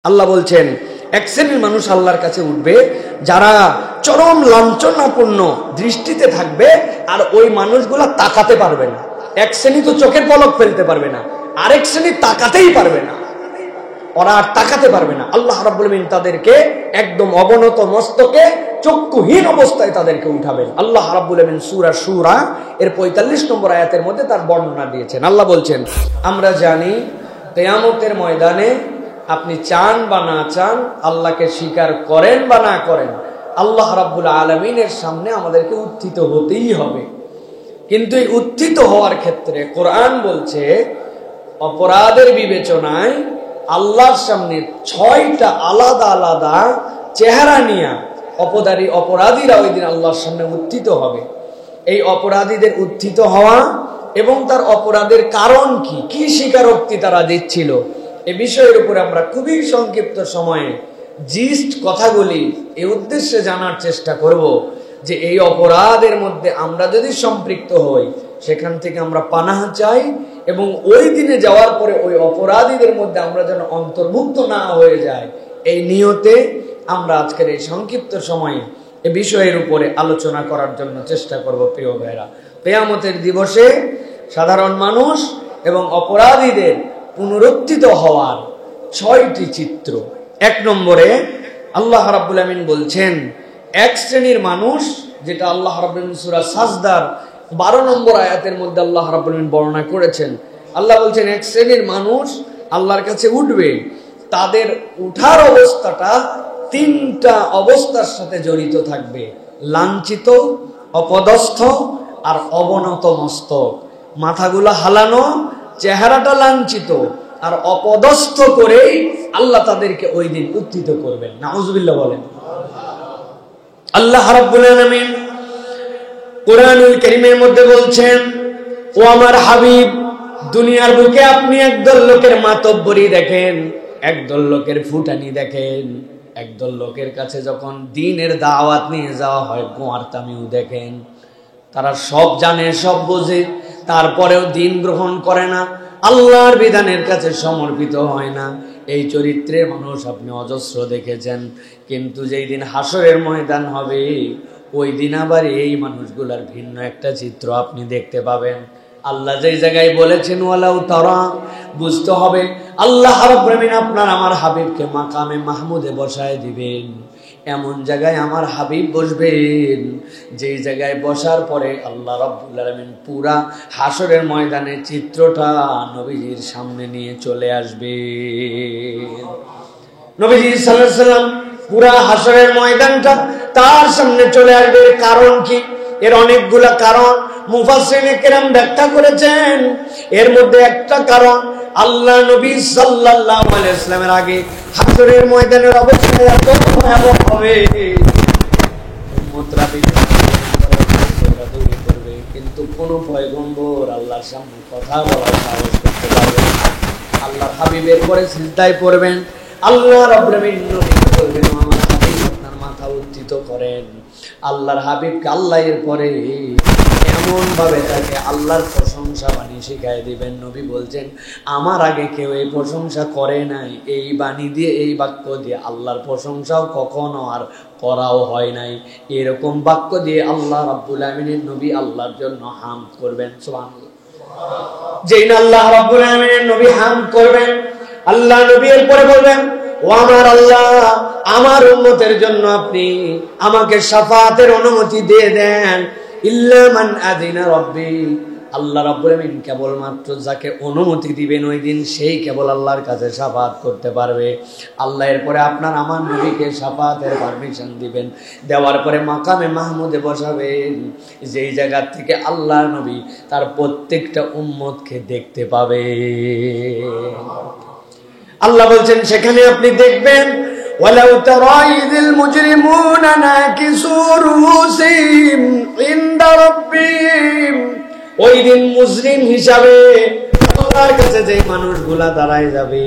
আল্লাহ বলছেন এক শ্রেণীর মানুষ আল্লাহর কাছে উঠবে যারা চরম লাঞ্ছনাপূর্ণ দৃষ্টিতে থাকবে, আর ওই মানুষগুলা তাকাতে পারবে না। এক শ্রেণী তো চোখের পলক ফেলতে পারবে না, আরেক শ্রেণী তাকাতেই পারবে না, ওরা আর তাকাতে পারবে না। আল্লাহ রাব্বুল আমিন তাদেরকে একদম অবনত মস্তকে চক্ষুহীন অবস্থায় তাদেরকে উঠাবেন। আল্লাহ রাব্বুল আমিন সূরা শুরা এর ৪৫ নম্বর আয়াতের মধ্যে তার বর্ণনা দিয়েছেন। আল্লাহ বলছেন, আমরা জানি কিয়ামতের ময়দানে আপনি চান বা না চান, আল্লাহকে স্বীকার করেন বা না করেন, আল্লাহ রাব্বুল আলামিনের সামনে আমাদেরকে উত্থিত হতেই হবে। কিন্তু এই উত্থিত হওয়ার ক্ষেত্রে কোরআন বলছে অপরাধের বিবেচনায় আল্লাহর সামনে ৬টা আলাদা আলাদা চেহারা নিয়ে অপরাধীরা ওই দিন আল্লাহর সামনে উত্থিত হবে। এই অপরাধীদের উত্থিত হওয়া এবং তার অপরাধের কারণ কি, কি স্বীকারোক্তি তারা দিচ্ছিল, এ বিষয়ের উপরে আমরা খুবই সংক্ষিপ্ত সময়ে জিস্ট কথাগুলি এই উদ্দেশ্যে জানার চেষ্টা করব যে এই অপরাধের মধ্যে আমরা যদি সম্পৃক্ত হই সেখান থেকে আমরা পানাহ চাই, এবং ওই দিনে যাওয়ার পরে ওই অপরাধীদের মধ্যে আমরা যেন অন্তর্ভুক্ত না হয়ে যায়, এই নিয়তে আমরা আজকের এই সংক্ষিপ্ত সময়ে এ বিষয়ের উপরে আলোচনা করার জন্য চেষ্টা করব। প্রিয় ভাইরা, কিয়ামতের দিবসে সাধারণ মানুষ এবং অপরাধীদের পুনরুত্থিত হওয়ার ৬টি চিত্র। ১ নম্বরে আল্লাহ রাব্বুল আমিন বলছেন এক শ্রেণীর মানুষ, যেটা আল্লাহ রাব্বুল আমিন সূরা সাজদার ১২ নম্বর আয়াতের মধ্যে আল্লাহ রাব্বুল আমিন বর্ণনা করেছেন। আল্লাহ বলছেন এক শ্রেণীর মানুষ আল্লাহর কাছে উঠবে, তাদের উঠার অবস্থাটা ৩টা অবস্থার সাথে জড়িত থাকবে: লাঞ্ছিত, অপদস্থ আর অবনত মস্তক। মাথাগুলো হালানো, চেহারাটা লাঞ্ছিত আর অপদস্থ করেই আল্লাহ তাদেরকে ওই দিন উত্থিত করবেন। নাউজুবিল্লাহ বলেন। আল্লাহ রাব্বুল আলামিন কোরআনুল কারীমের মধ্যে বলছেন, ও আমার হাবিব, দুনিয়ার বুকে আপনি একদল লোকের মাতব্বরি দেখেন, একদল লোকের ফুটানি দেখেন, একদল লোকের কাছে যখন দ্বীনের দাওয়াত নিয়ে যাওয়া হয় গোয়ারতামিও দেখেন। তারা সব জানে, সব বোঝে, তারপরেও দ্বীন গ্রহণ করে না, আল্লাহর বিধানের কাছে সমর্পিত হয় না। এই চরিত্রের মানুষ আপনি অজস্র দেখেছেন। কিন্তু যেই দিন হাসরের ময়দান হবে, ওই দিন আবার এই মানুষগুলার ভিন্ন একটা চিত্র আপনি দেখতে পাবেন। আল্লাহ যেই জায়গায় বলেছেন ওয়ালাউ তারা, বুঝতে হবে আল্লাহ রাব্বুল আমিন আপনার আমার হাবিবকে মাকামে মাহমুদে বসায় দিবেন। এমন জায়গায় আমার হাবিব বসবেন যেই জায়গায় বসার পরে আল্লাহ রাব্বুল আলামিন পুরা হাসরের ময়দানের চিত্রটা নবীজির সামনে নিয়ে চলে আসবে। নবীজি সাল্লাল্লাহু আলাইহি ওয়াসাল্লাম পুরা হাসরের ময়দানটা তার সামনে চলে আসবে। কারণ কি? এর অনেকগুলা কারণ মুফাসসিরিনে কেরাম ব্যাখ্যা করেছেন। এর মধ্যে একটা কারণ, আল্লাহ নবী সাল্লাল্লাহু আলাইহি ওয়াসাল্লামের আগে হাসরের ময়দানের অবস্থা এত ভয়াবহ হবে, উম্মতরা করবে, কিন্তু কোন পয়গম্বর আল্লাহর সামনে কথা বলার সাহস করতে পারবে না। আল্লাহর হাবিবের পরে সিজদায় পড়বেন, আল্লাহ রাব্বুল আমিন নবীকে বলবেন, আমার হাবিব আপনার মাথা উত্থিত করেন। আল্লাহর হাবিবকে আল্লাহ এর পরে এমন ভাবে তাকে আল্লাহর প্রশংসা বাণী শিখাই দিবেন। নবী বলছেন, আমার আগে কেউ এই প্রশংসা করে নাই, এই বাণী দিয়ে, এই বাক্য দিয়ে আল্লাহর প্রশংসাও কখনো আর করাও হয় নাই। এরকম বাক্য দিয়ে আল্লাহ রাব্বুল আমিনের নবী আল্লাহর জন্য হামদ করবেন। সুবহানাল্লাহ। যেই না আল্লাহ রাব্বুল আমিনের নবী হামদ করবেন, আল্লাহ নবী এর পরে বলবেন, ও আমার আল্লাহ, আমার উম্মতের জন্য আপনি আমাকে শাফাআতের অনুমতি দিয়ে দেন। ইল্লা মান আযিনা রাব্বি, আল্লাহ রাব্বুল আমিন কেবলমাত্র যাকে অনুমতি দিবেন ওই দিন সেই কেবল আল্লাহর কাছে শাফাআত করতে পারবে। আল্লাহ এরপরে আপনার আমার নবীকে শাফাআতের পারমিশন দিবেন, দেওয়ার পরে মাকামে মাহমুদে বসাবেন, যেই জায়গা থেকে আল্লাহ নবী তার প্রত্যেকটা উম্মতকে দেখতে পাবে। আল্লাহ বলছেন সেখানে আপনি দেখবেন, ওয়ালাউ তারা ইযিল মুজরিমুনা নাকিসু রুউসিহিম ইনদা রাব্বিহিম, ওই দিন মুজরিম হিসাবে আল্লাহর কাছে যে মানুষগুলা দাঁড়ায় যাবে,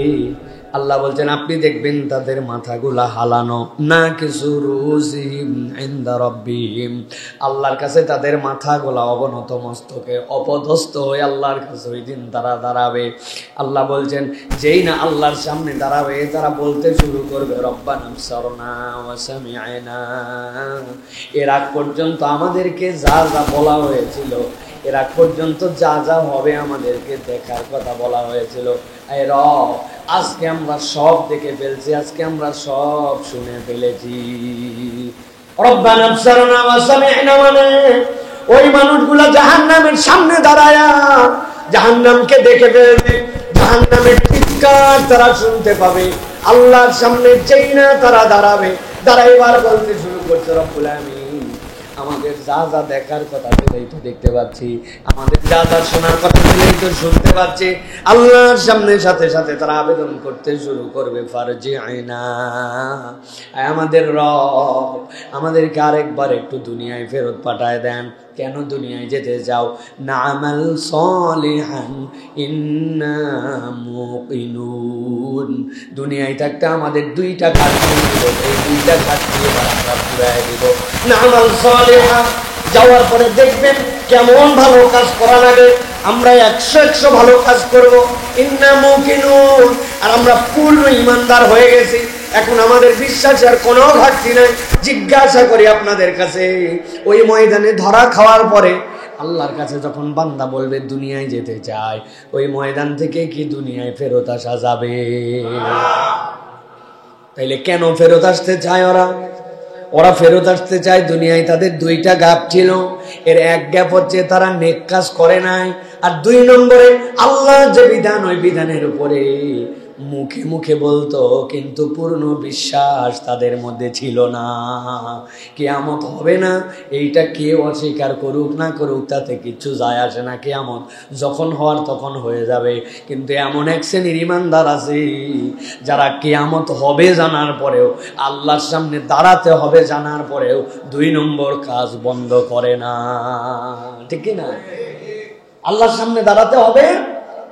আল্লাহ বলছেন আপনি দেখবেন তাদের মাথাগুলা হালানো, না কিছু রুজিহিম ইনদা রাব্বিহিম, আল্লাহর কাছে তাদের মাথাগুলা অবনত মস্তকে অপদস্থ হয়ে আল্লাহর কাছে ওই দিন তারা দাঁড়াবে। আল্লাহ বলছেন যেই না আল্লাহর সামনে দাঁড়াবে তারা বলতে শুরু করবে রব্বানা আবসারনা ওয়া সামি'না, এর আগ পর্যন্ত আমাদেরকে যা যা বলা হয়েছিল, এর আগ পর্যন্ত যা যা হবে আমাদেরকে দেখার কথা বলা হয়েছিল, এ রব আজকে আমরা সব দেখে ফেলছি, আজকে আমরা সব শুনে ফেলেছি। রব্বানা আবসারনা ওয়া সামি'না মানে ওই মানুষগুলা জাহান্নামের সামনে দাঁড়ায়া জাহান্নামকে দেখে ফেলবে, জাহান্নামের চিৎকার তারা শুনতে পাবে। আল্লাহর সামনে যেই না তারা দাঁড়াবে, দাঁড়াইবার বলতে শুরু করছে রব্বুল আলামিন আমাদের যা যা দেখার কথা সেটাই তো দেখতে পাচ্ছি, আমাদের যা যা শোনার কথা সেটাই তো শুনতে পাচ্ছি। আল্লাহর সামনে সাথে সাথে তারা আবেদন করতে শুরু করবে ফারজি'না, আমাদের রব আমাদেরকে আরেকবার একটু দুনিয়ায় ফেরত পাঠায় দেন। কেন দুনিয়ায় যেতে চাও? না'মাল সালিহান ইন্না মুকিনুন, দুনিয়ায় থাকতে আমাদের দুইটা ঘাটতি ছিল, এই দুইটা ঘাটতি এবার আমরা পুরাই দিব। না'মাল সালিহান, যাওয়ার পরে দেখবেন কেমন ভালো কাজ করা লাগে, আমরা 100 ভালো কাজ করব। ইন্না মুকিনুন, আর আমরা পূর্ণ ইমানদার হয়ে গেছি, এখন আমাদের বিশ্বাসের কোনো ঘাটতি নাই। জিজ্ঞাসা করি আপনাদের কাছে, ওই ময়দানে ধরা খাওয়ার পরে আল্লাহর কাছে যখন বান্দা বলবে দুনিয়ায় যেতে চায়, ওই ময়দান থেকে কি দুনিয়ায় ফেরত আসা যাবে? তাইলে কেন ফেরত আসতে চায় ওরা? ওরা ফেরত আসতে চায় দুনিয়ায় তাদের দুইটা গ্যাপ ছিল। এর এক গ্যাপ হচ্ছে তারা নেক কাজ করে নাই, আর 2 নম্বরে আল্লাহ যে বিধান ওই বিধানের উপরে মুখে মুখে বলতো কিন্তু পূর্ণ বিশ্বাস তাদের মধ্যে ছিল না। কিয়ামত হবে না এইটা কেউ অস্বীকার করুক না করুক তাতে কিছু যায় আসে না, কিয়ামত যখন হওয়ার তখন হয়ে যাবে। কিন্তু এমন এক শ্রেণীর ইমানদার আছে যারা কিয়ামত হবে জানার পরেও, আল্লাহর সামনে দাঁড়াতে হবে জানার পরেও 2 নম্বর কাজ বন্ধ করে না। ঠিক কি না? আল্লাহর সামনে দাঁড়াতে হবে,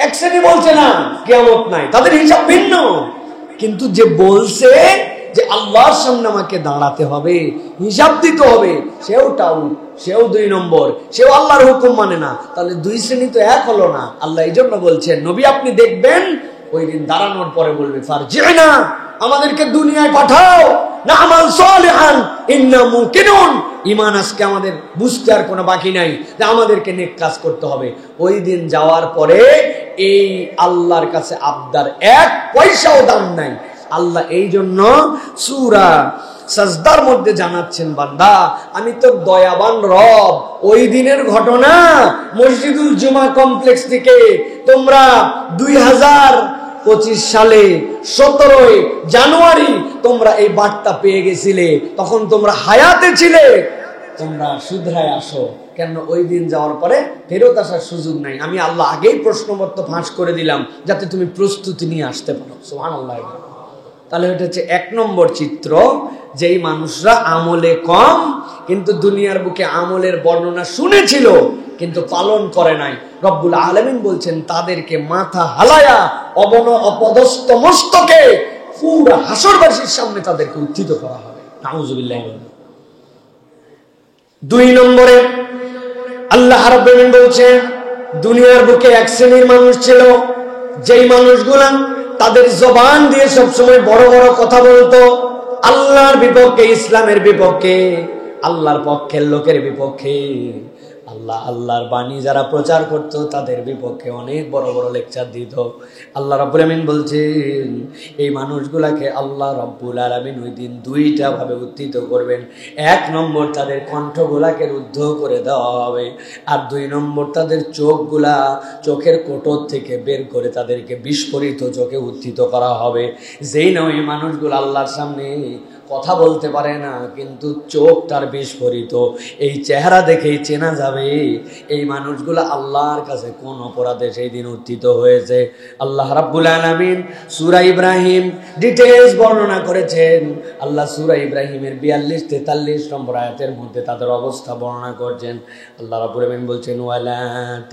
এক শ্রেণী বলছে না কিয়ামত নাই, তাদের হিসাব ভিন্ন। কিন্তু যে বলছে যে আল্লাহর সামনে আমাকে দাঁড়াতে হবে, হিসাব দিতে হবে, সেও 2 নম্বর, সেও আল্লাহর হুকুম মানে না। তাহলে 2 শ্রেণী তো এক হলো না। আল্লাহ এই জন্য বলছেন নবী আপনি দেখবেন ওই দিন দাঁড়ানোর পরে বলবে ফারজি'না, আমাদেরকে দুনিয়ায় পাঠাও, না'মাল সালিহান ইন্না মুকিনুন, ঈমান আজকে আমাদের বুঝতে আর কোনো বাকি নাই যে আমাদেরকে নেক কাজ করতে হবে। ওই দিন যাওয়ার পরে এই আল্লাহর কাছে আবদার 1 পয়সাও দাম নাই। আল্লাহ এই জন্য সূরা সাজদার মধ্যে জানাচ্ছেন বান্দা আমি তো দয়াবান রব। ওই দিনের ঘটনা, মসজিদুল জুমা কমপ্লেক্স থেকে তোমরা 2025 সালে 17 জানুয়ারি তোমরা এই বার্তা পেয়ে গেছিলে, তখন তোমরা হায়াতে ছিলে, তোমরা শুধরায় আসো। কেন ওই দিন যাওয়ার পরে ফেরত আসার সুযোগ নাই। আমি আল্লাহ আগেই প্রশ্নপত্র ফাঁস করে দিলাম যাতে তুমি প্রস্তুতি নিয়ে আসতে পারো। সুবহানাল্লাহ। তাহলে এটা হচ্ছে 1 নম্বর চিত্র, যেই মানুষরা আমলে কম কিন্তু দুনিয়ার বুকে আমলের বর্ণনা শুনেছিল কিন্তু পালন করে নাই, রব্বুল আলামিন বলছেন তাদেরকে মাথা হালায়া অপদস্থ মস্তকে পুরা হাসরবাসীর সামনে তাদেরকে উত্থিত করা হবে। নাউযুবিল্লাহ। 2 নম্বরে আল্লাহ রাব্বুল আলামিন বলছেন দুনিয়ার বুকে 1 শ্রেণীর মানুষ ছিল, যেই মানুষগুলা তাদের জবান দিয়ে সবসময় বড় বড় কথা বলতো, আল্লাহর বিপক্ষে, ইসলামের বিপক্ষে, আল্লাহর পক্ষের লোকের বিপক্ষে। আল্লাহর বাণী যারা প্রচার করত তাদের বিপক্ষে অনেক বড় বড় লেকচার দিত। আল্লাহ রাব্বুল আলামিন বলছেন এই মানুষগুলাকে আল্লাহ রাব্বুল আলামিন ওই দিন 2টা ভাবে উত্থিত করবেন। 1 নম্বর তাদের কণ্ঠগুলাকে রুদ্ধ করে দেওয়া হবে, আর 2 নম্বর তাদের চোখের কোটর থেকে বের করে তাদেরকে বিস্ফোরিত চোখে উত্থিত করা হবে। যেই না ওই মানুষগুলো আল্লাহর সামনে কথা বলতে পারে না, কিন্তু চোখ তার বিস্ফোরিত। এই চেহারা দেখেই চেনা যাবে এই মানুষগুলো আল্লাহর কাছে কোন অপরাধে সেই দিন উত্থিত হয়েছে। আল্লাহ রাব্বুল আলামিন সূরা ইব্রাহিম ডিটেইলস বর্ণনা করেছেন। আল্লাহ সূরা ইব্রাহিমের 42-43 নম্বর আয়াতের মধ্যে তাদের অবস্থা বর্ণনা করছেন। আল্লাহ রাব্বুল আলামিন বলছেন, ওয়ালা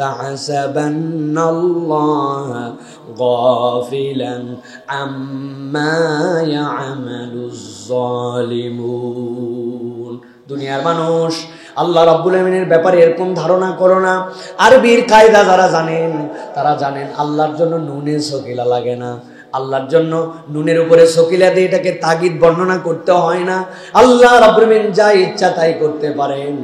তাহসাবান্নাল্লাহা গাফিলান আম্মা ইয়ামালুজ জালিমুন। দুনিয়ার মানুষ, আল্লাহ রাব্বুল আমিনের ব্যাপারে এরকম ধারণা করো না। আরবির কায়দা যারা জানেন তারা জানেন আল্লাহর জন্য নুনে সকিলা লাগে না। আল্লাহর জন্য নুনের উপরে সকিলা দিয়ে এটাকে তাগিদ বর্ণনা করতে হয় না। আল্লাহ রাব্বুল আমিন যা ইচ্ছা তাই করতে পারেন।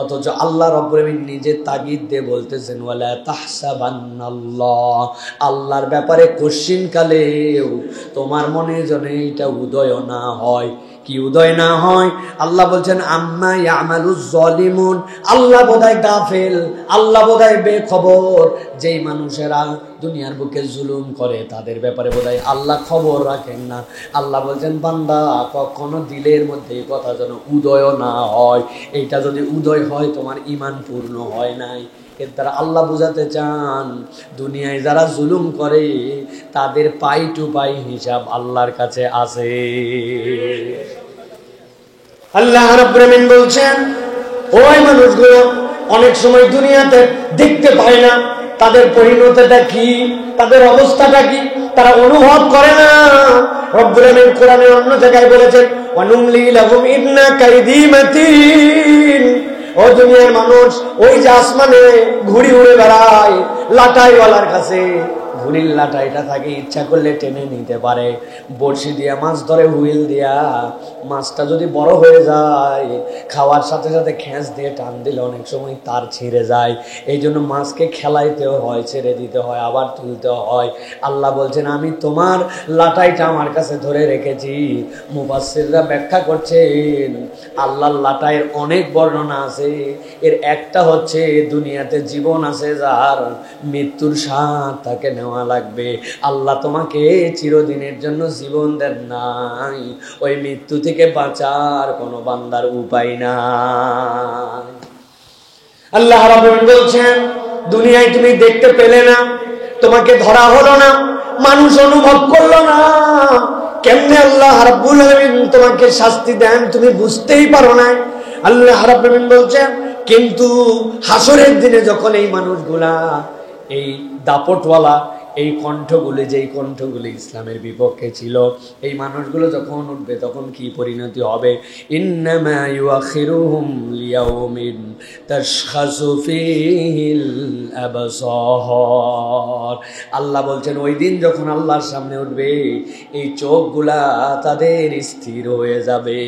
অথচ আল্লাহ রাব্বুল আমিন নিজে তাগিদ দিয়ে বলতেছেন, ওয়ালা তাহসাবান্নাল্লাহ, আল্লাহর ব্যাপারে কোশ্চিন কালেও তোমার মনে যেন এটা উদয় না হয়। কি উদয় না হয়? আল্লাহ বলছেন, আম্মা ইয়ামালুজ জালিমুন, আল্লাহ বোধহয় গাফেল, আল্লাহ বোধহয় বেখবর। যেই মানুষেরা দুনিয়ার বুকে জুলুম করে তাদের ব্যাপারে বোধহয় আল্লাহ খবর রাখেন না। আল্লাহ বলছেন, বান্দা কখনো দিলের মধ্যে এই কথা যেন উদয় না হয়। এইটা যদি উদয় হয় তোমার ঈমান পূর্ণ হয় নাই। এর দ্বারা আল্লাহ বুঝাতে চান, দুনিয়ায় যারা জুলুম করে তাদের পাই টু পাই হিসাব আল্লাহর কাছে আছে। আল্লাহ রাব্বুল আমিন বলছেন, ওই মানুষগুলো অনেক সময় দুনিয়াতে দেখতে পায় না তাদের পরিণতিটা কি, তাদের অবস্থাটা কি, তারা অনুভব করে না। রব্বুল আমিন কোরআনের অন্য জায়গায় বলেছেন, ওয়ানুমলি লাহুম ইন্না কাইদি মাতিন। ও দুনিয়ার মানুষ, ওই যে আসমানে ঘুড়ি উড়ে বেড়ায় লাটাইওয়ালার কাছে, ঘুড়ির লাটাইটা থাকে, ইচ্ছা করলে টেনে নিতে পারে। বড়শি দিয়া মাছ ধরে, হুইল দিয়া, মাছটা যদি বড় হয়ে যায় খাওয়ার সাথে সাথে খেঁচ দিয়ে টান দিলে অনেক সময় তার ছিঁড়ে যায়। এই জন্য মাছকে খেলাইতেও হয়, ছেড়ে দিতে হয়, আবার তুলতে হয়। আল্লাহ বলছেন, আমি তোমার লাটাইটা আমার কাছে ধরে রেখেছি। মুফাসসিররা ব্যাখ্যা করছেন, আল্লাহর লাটাইয়ের অনেক বর্ণনা আছে। এর একটা হচ্ছে, দুনিয়াতে জীবন আছে যার, মৃত্যুর স্বাদ তাকে নেওয়া লাগবে। আল্লাহ তোমাকে চিরদিনের জন্য জীবন দেন নাই, ওই মৃত্যু থেকে বাঁচার কোনো বান্দার উপায় নাই। আল্লাহ রাব্বুল আমিন বলছেন, দুনিয়ায় তুমি দেখতে পেলে না, তোমাকে ধরা হলো না, মানুষ অনুভব করলো না, কেমনে আল্লাহ রাব্বুল আমিন তোমাকে শাস্তি দেন তুমি বুঝতেই পারো না। আল্লাহ রাব্বুল আমিন বলছেন, কিন্তু হাসরের দিনে যখন এই মানুষগুলা, এই দাপটওয়ালা এই কণ্ঠগুলি, যেই কণ্ঠগুলি ইসলামের বিপক্ষে ছিল, এই মানুষগুলো যখন উঠবে তখন কি পরিণতি হবে? ইন্নামা ইউআখিরুহুম লিয়াউমিন তাশখাসু ফীহিল আবসার। আল্লাহ বলছেন, ওই দিন যখন আল্লাহর সামনে উঠবে এই চোখগুলা তাদের স্থির হয়ে যাবে,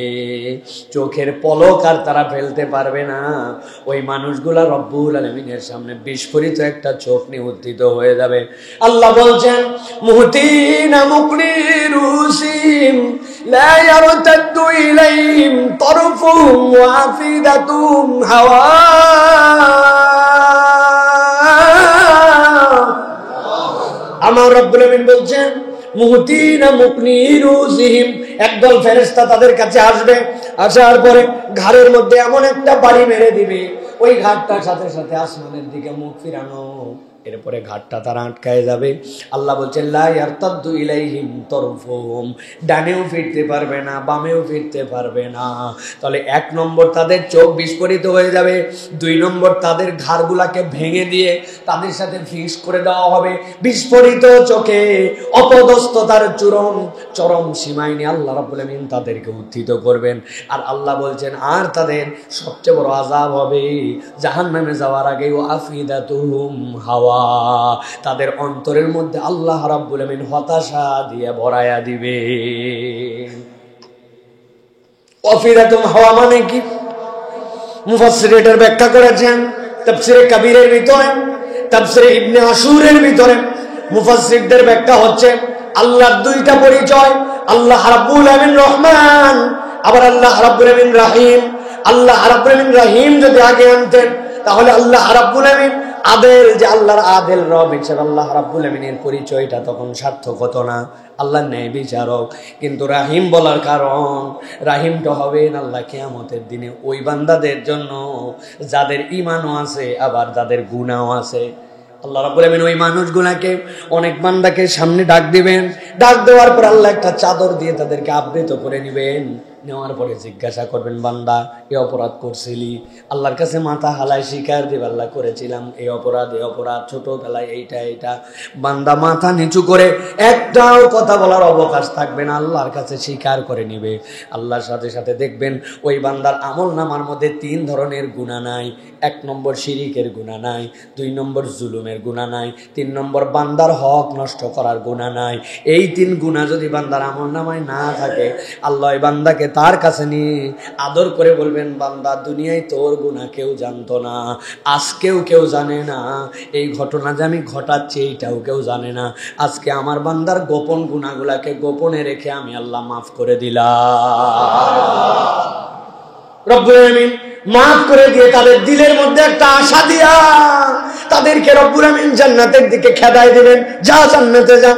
চোখের পলক আর তারা ফেলতে পারবে না। ওই মানুষগুলা রব্বুল আলামিনের সামনে বিস্ফোরিত একটা চোখ নিয়ে উত্থিত হয়ে যাবে। আল্লাহ বলছেন, মুহতিনা মুকনিরুসিম লা ইয়ারতাদু ইলাইহিম তারফুহুম ওয়া আফিদাতুহুম হাওয়া। আমার রব্বুল আমিন বলছেন, মুহতিনা মুকনিরুসিম, একদল ফেরেশতা তাদের কাছে আসবে, আসার পরে ঘাড়ের মধ্যে এমন একটা বাড়ি মেরে দিবে, ওই ঘাটটার সাথে সাথে আসমানের দিকে মুখ ফিরানো, এরপরে ঘাটটা তারা আটকায় যাবে। আল্লাহ বলছেন, লা ইয়ারতাদু ইলাইহিম তারফুহুম, ডানেও ফিরতে পারবে না, বামেও ফিরতে পারবে না। তাহলে 1 নম্বর তাদের চোখ বিস্ফোরিত হয়ে যাবে, 2 নম্বর তাদের ঘাড়গুলাকে ভেঙে দিয়ে তাদের সাথে ফিক্স করে দেওয়া হবে। বিস্ফোরিত চোখে অপদস্থতার চরম সীমায় নিয়ে আল্লাহ রাব্বুল আমিন তাদেরকে উত্থিত করবেন। আর আল্লাহ বলছেন, আর তাদের সবচেয়ে বড় আযাব হবে জাহান্নামে যাওয়ার আগে, ওয়া আফিদাতুহুম হাওয়া, তাদের অন্তরের মধ্যে আল্লাহ রাব্বুল আমিন হতাশা দিয়ে ভরায়া দিবে। আফিদাতুহুম হাওয়া মানে কি? মুফাসসির এটার ব্যাখ্যা করেছেন তাফসীরে কবীরের ভিতরে, তাফসীরে ইবনে আশুরের ভিতরে। মুফাসসিরদের ব্যাখ্যা হচ্ছে, আল্লাহর 2টা পরিচয়, আল্লাহ রাব্বুল আমিন রহমান, আবার আল্লাহ রাব্বুল আমিন রহিম। আল্লাহ রাব্বুল আমিন রহিম যদি আগে আনতেন তাহলে আল্লাহ রাব্বুল আমিন আদেল, যে আল্লাহর আদেল রব হিসেবে আল্লাহ রাব্বুল আমিনের পরিচয়টা তখন সার্থক হতো না, আল্লাহ ন্যায় বিচারক। কিন্তু রাহিম বলার কারণ, রাহিমটা হবেন আল্লাহ কিয়ামতের দিনে ওই বান্দাদের জন্য যাদের ঈমানও আছে আবার যাদের গুনাহও আছে। আল্লাহ রাব্বুল আমিন ওই মানুষগুলোকে, অনেক বান্দাকে সামনে ডাক দিবেন, ডাক দেওয়ার পর আল্লাহ একটা চাদর দিয়ে তাদেরকে আবৃত করে নেবেন। নেওয়ার পরে জিজ্ঞাসা করবেন, বান্দা এ অপরাধ করছিলি? আল্লাহর কাছে মাথা হালায় স্বীকার দিবে, আল্লাহ করেছিলাম এই অপরাধ, ছোটবেলায় এইটা। বান্দা মাথা নিচু করে একটাও কথা বলার অবকাশ থাকবে না, আল্লাহর কাছে স্বীকার করে নিবে। আল্লাহর সাথে সাথে দেখবেন ওই বান্দার আমল নামার মধ্যে 3 ধরনের গুনাহ নাই। 1 নম্বর শিরিকের গুনাহ নাই, 2 নম্বর জুলুমের গুনাহ নাই, 3 নম্বর বান্দার হক নষ্ট করার গুনাহ নাই। এই 3 গুনাহ যদি বান্দার আমল নামায় না থাকে, আল্লাহ ওই বান্দাকে তার কাছে নিয়ে আদর করে বলবেন, বান্দা দুনিয়ায় তোর গুনাহ কেউ জানতো না, আজকেও কেউ জানে না, এই ঘটনা যে আমি ঘটাচ্ছি এইটাও কেউ জানে না। আজকে আমার বান্দার গোপন গুনাহগুলাকে গোপনে রেখে আমি আল্লাহ মাফ করে দিলাম। রব্বুল আমিন মাফ করে দিয়ে তাদের দিলের মধ্যে একটা আশা দিয়া তাদেরকে রব্বুল আমিন জান্নাতের দিকে খেদায় দিবেন, যা জান্নাতে যা।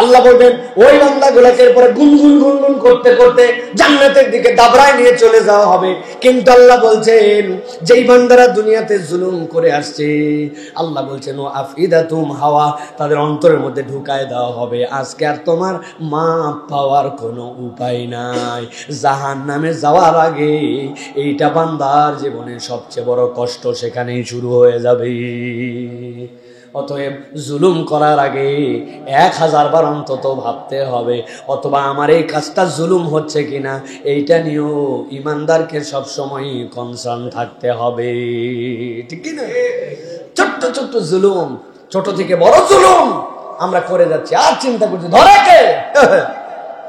আল্লাহ বলবেন ওই বান্দাগুলোকে এরপরে গুনগুন করতে করতে জান্নাতের দিকে দাবড়ায় নিয়ে চলে যাওয়া হবে। কিন্তু আল্লাহ বলছেন যেই বান্দারা দুনিয়াতে জুলুম করে আসছে, আল্লাহ বলছেন ও আফিদাতুম হাওয়া, তাদের অন্তরের মধ্যে ঢুকায় দেওয়া হবে। আজকে আর তোমার মাপ পাওয়ার কোনো উপায় নাই। জাহান্নামে যাওয়ার আগে এইটা বান্দার জীবনের সবচেয়ে বড় কষ্ট সেখানেই শুরু হয়ে যাবে। অতএব জুলুম করার আগে 1000 বার অন্তত ভাবতে হবে, অথবা আমার এই কাজটা জুলুম হচ্ছে কিনা এইটা নিয়েও ইমানদারকে সবসময় কনসার্ন থাকতে হবে, ঠিক কিনা? ছোট্ট ছোট্ট জুলুম, ছোট থেকে বড় জুলুম আমরা করে যাচ্ছি, আর চিন্তা করছি ধরে কে,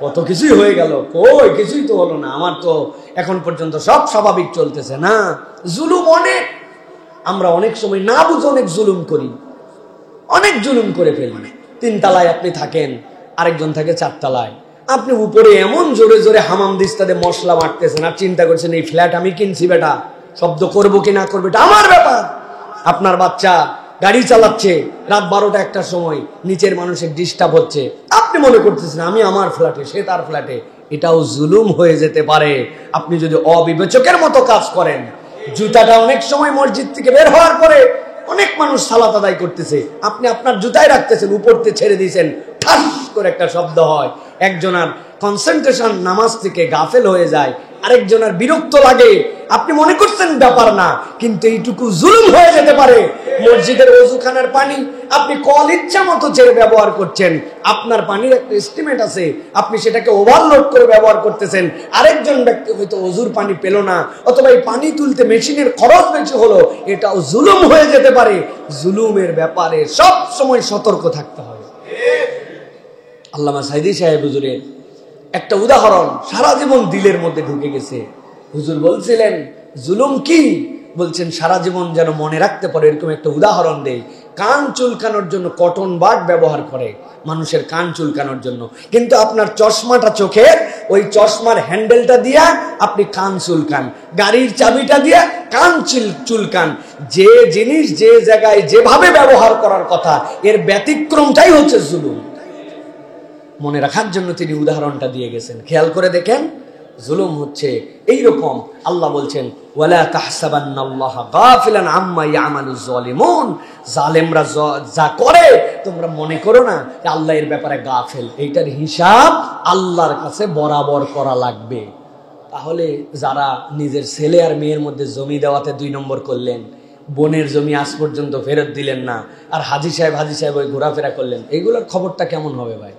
কত কিছুই হয়ে গেল, কই কিছুই তো হলো না, আমার তো এখন পর্যন্ত সব স্বাভাবিক চলতেছে। না, জুলুম অনেক। আমরা অনেক সময় না বুঝে অনেক জুলুম করি, অনেক জুলুম করে ফেলি। 3 তলায় আপনি থাকেন, আরেকজন থাকে 4 তলায়। আপনি উপরে এমন জোরে জোরে হামাম দিস্তাতে মশলা মারতেছেন আর চিন্তা করছেন এই ফ্ল্যাট আমি কিনছি, বেটা শব্দ করবো কি না করবো এটা আমার ব্যাপার। আপনার বাচ্চা গাড়ি চালাচ্ছে রাত 12টা 1টার সময়, নিচের মানুষের ডিস্টার্ব হচ্ছে, আপনি মনে করতেছেন আমি আমার ফ্ল্যাটে, সে তার ফ্ল্যাটে। এটাও জুলুম হয়ে যেতে পারে আপনি যদি অবিবেচকের মতো কাজ করেন। জুতাটা অনেক সময় মসজিদ থেকে বের হওয়ার পরে অনেক মানুষ সালাত আদায় করতেছে, আপনি আপনার জুতায় রাখতেছেন, উপরতে ছেড়ে দিয়েছেন, ঠাস করে একটা শব্দ হয়, একজনের কনসেন্ট্রেশন নামাজ থেকে গাফেল হয়ে যায়, আরেকজনের বিরক্ত লাগে। আপনি মনে করছেন ব্যাপার না, কিন্তু এইটুকু জুলুম হয়ে যেতে পারে। মসজিদের ওযুখানার পানি আপনি কল ইচ্ছা মতো ছেড়ে ব্যবহার করছেন, আপনার পানির একটা এস্টিমেট আছে, আপনি সেটাকে ওভারলোড করে ব্যবহার করতেছেন। আরেকজন ব্যক্তি হয়তো ওযুর পানি পেল না, অথবা এই পানি তুলতে মেশিনের খরচ বেশি হলো, এটাও জুলুম হয়ে যেতে পারে। জুলুমের ব্যাপারে সব সময় সতর্ক থাকতে হবে। আল্লামা সাইদি সাহেব হুজুরের একটা উদাহরণ সারা জীবন দিলের মধ্যে ঢুকে গেছে। হুজুর বলছিলেন জুলুম কি, বলছেন সারা জীবন যেন মনে রাখতে পারে এরকম একটা উদাহরণ দেই। কান চুলকানোর জন্য কটন বাড ব্যবহার করে মানুষের কান চুলকানোর জন্য, কিন্তু আপনার চশমাটা চোখের, ওই চশমার হ্যান্ডেলটা দিয়া আপনি কান চুলকান, গাড়ির চাবিটা দিয়া কান চুলকান। যে জিনিস যে জায়গায় যেভাবে ব্যবহার করার কথা, এর ব্যতিক্রমটাই হচ্ছে জুলুম। মনে রাখার জন্য তিনি উদাহরণটা দিয়ে গেছেন, খেয়াল করে দেখেন। জুলুম হচ্ছে এইরকম, আল্লাহ বলছেন ওয়ালা তাহসাবান্নাল্লাহা গাফিলান আম্মা ইয়ামালুজ জালিমুন, জালেমরা যা করে তোমরা মনে করো না যে আল্লাহ এর ব্যাপারে গাফেল। এইটার হিসাব আল্লাহর কাছে বরাবর করা লাগবে। তাহলে যারা নিজের ছেলে আর মেয়ের মধ্যে জমি দেওয়াতে 2 নম্বর করলেন, বোনের জমি আজ পর্যন্ত ফেরত দিলেন না, আর হাজি সাহেব ওই ঘোরাফেরা করলেন, এইগুলোর খবরটা কেমন হবে ভাই?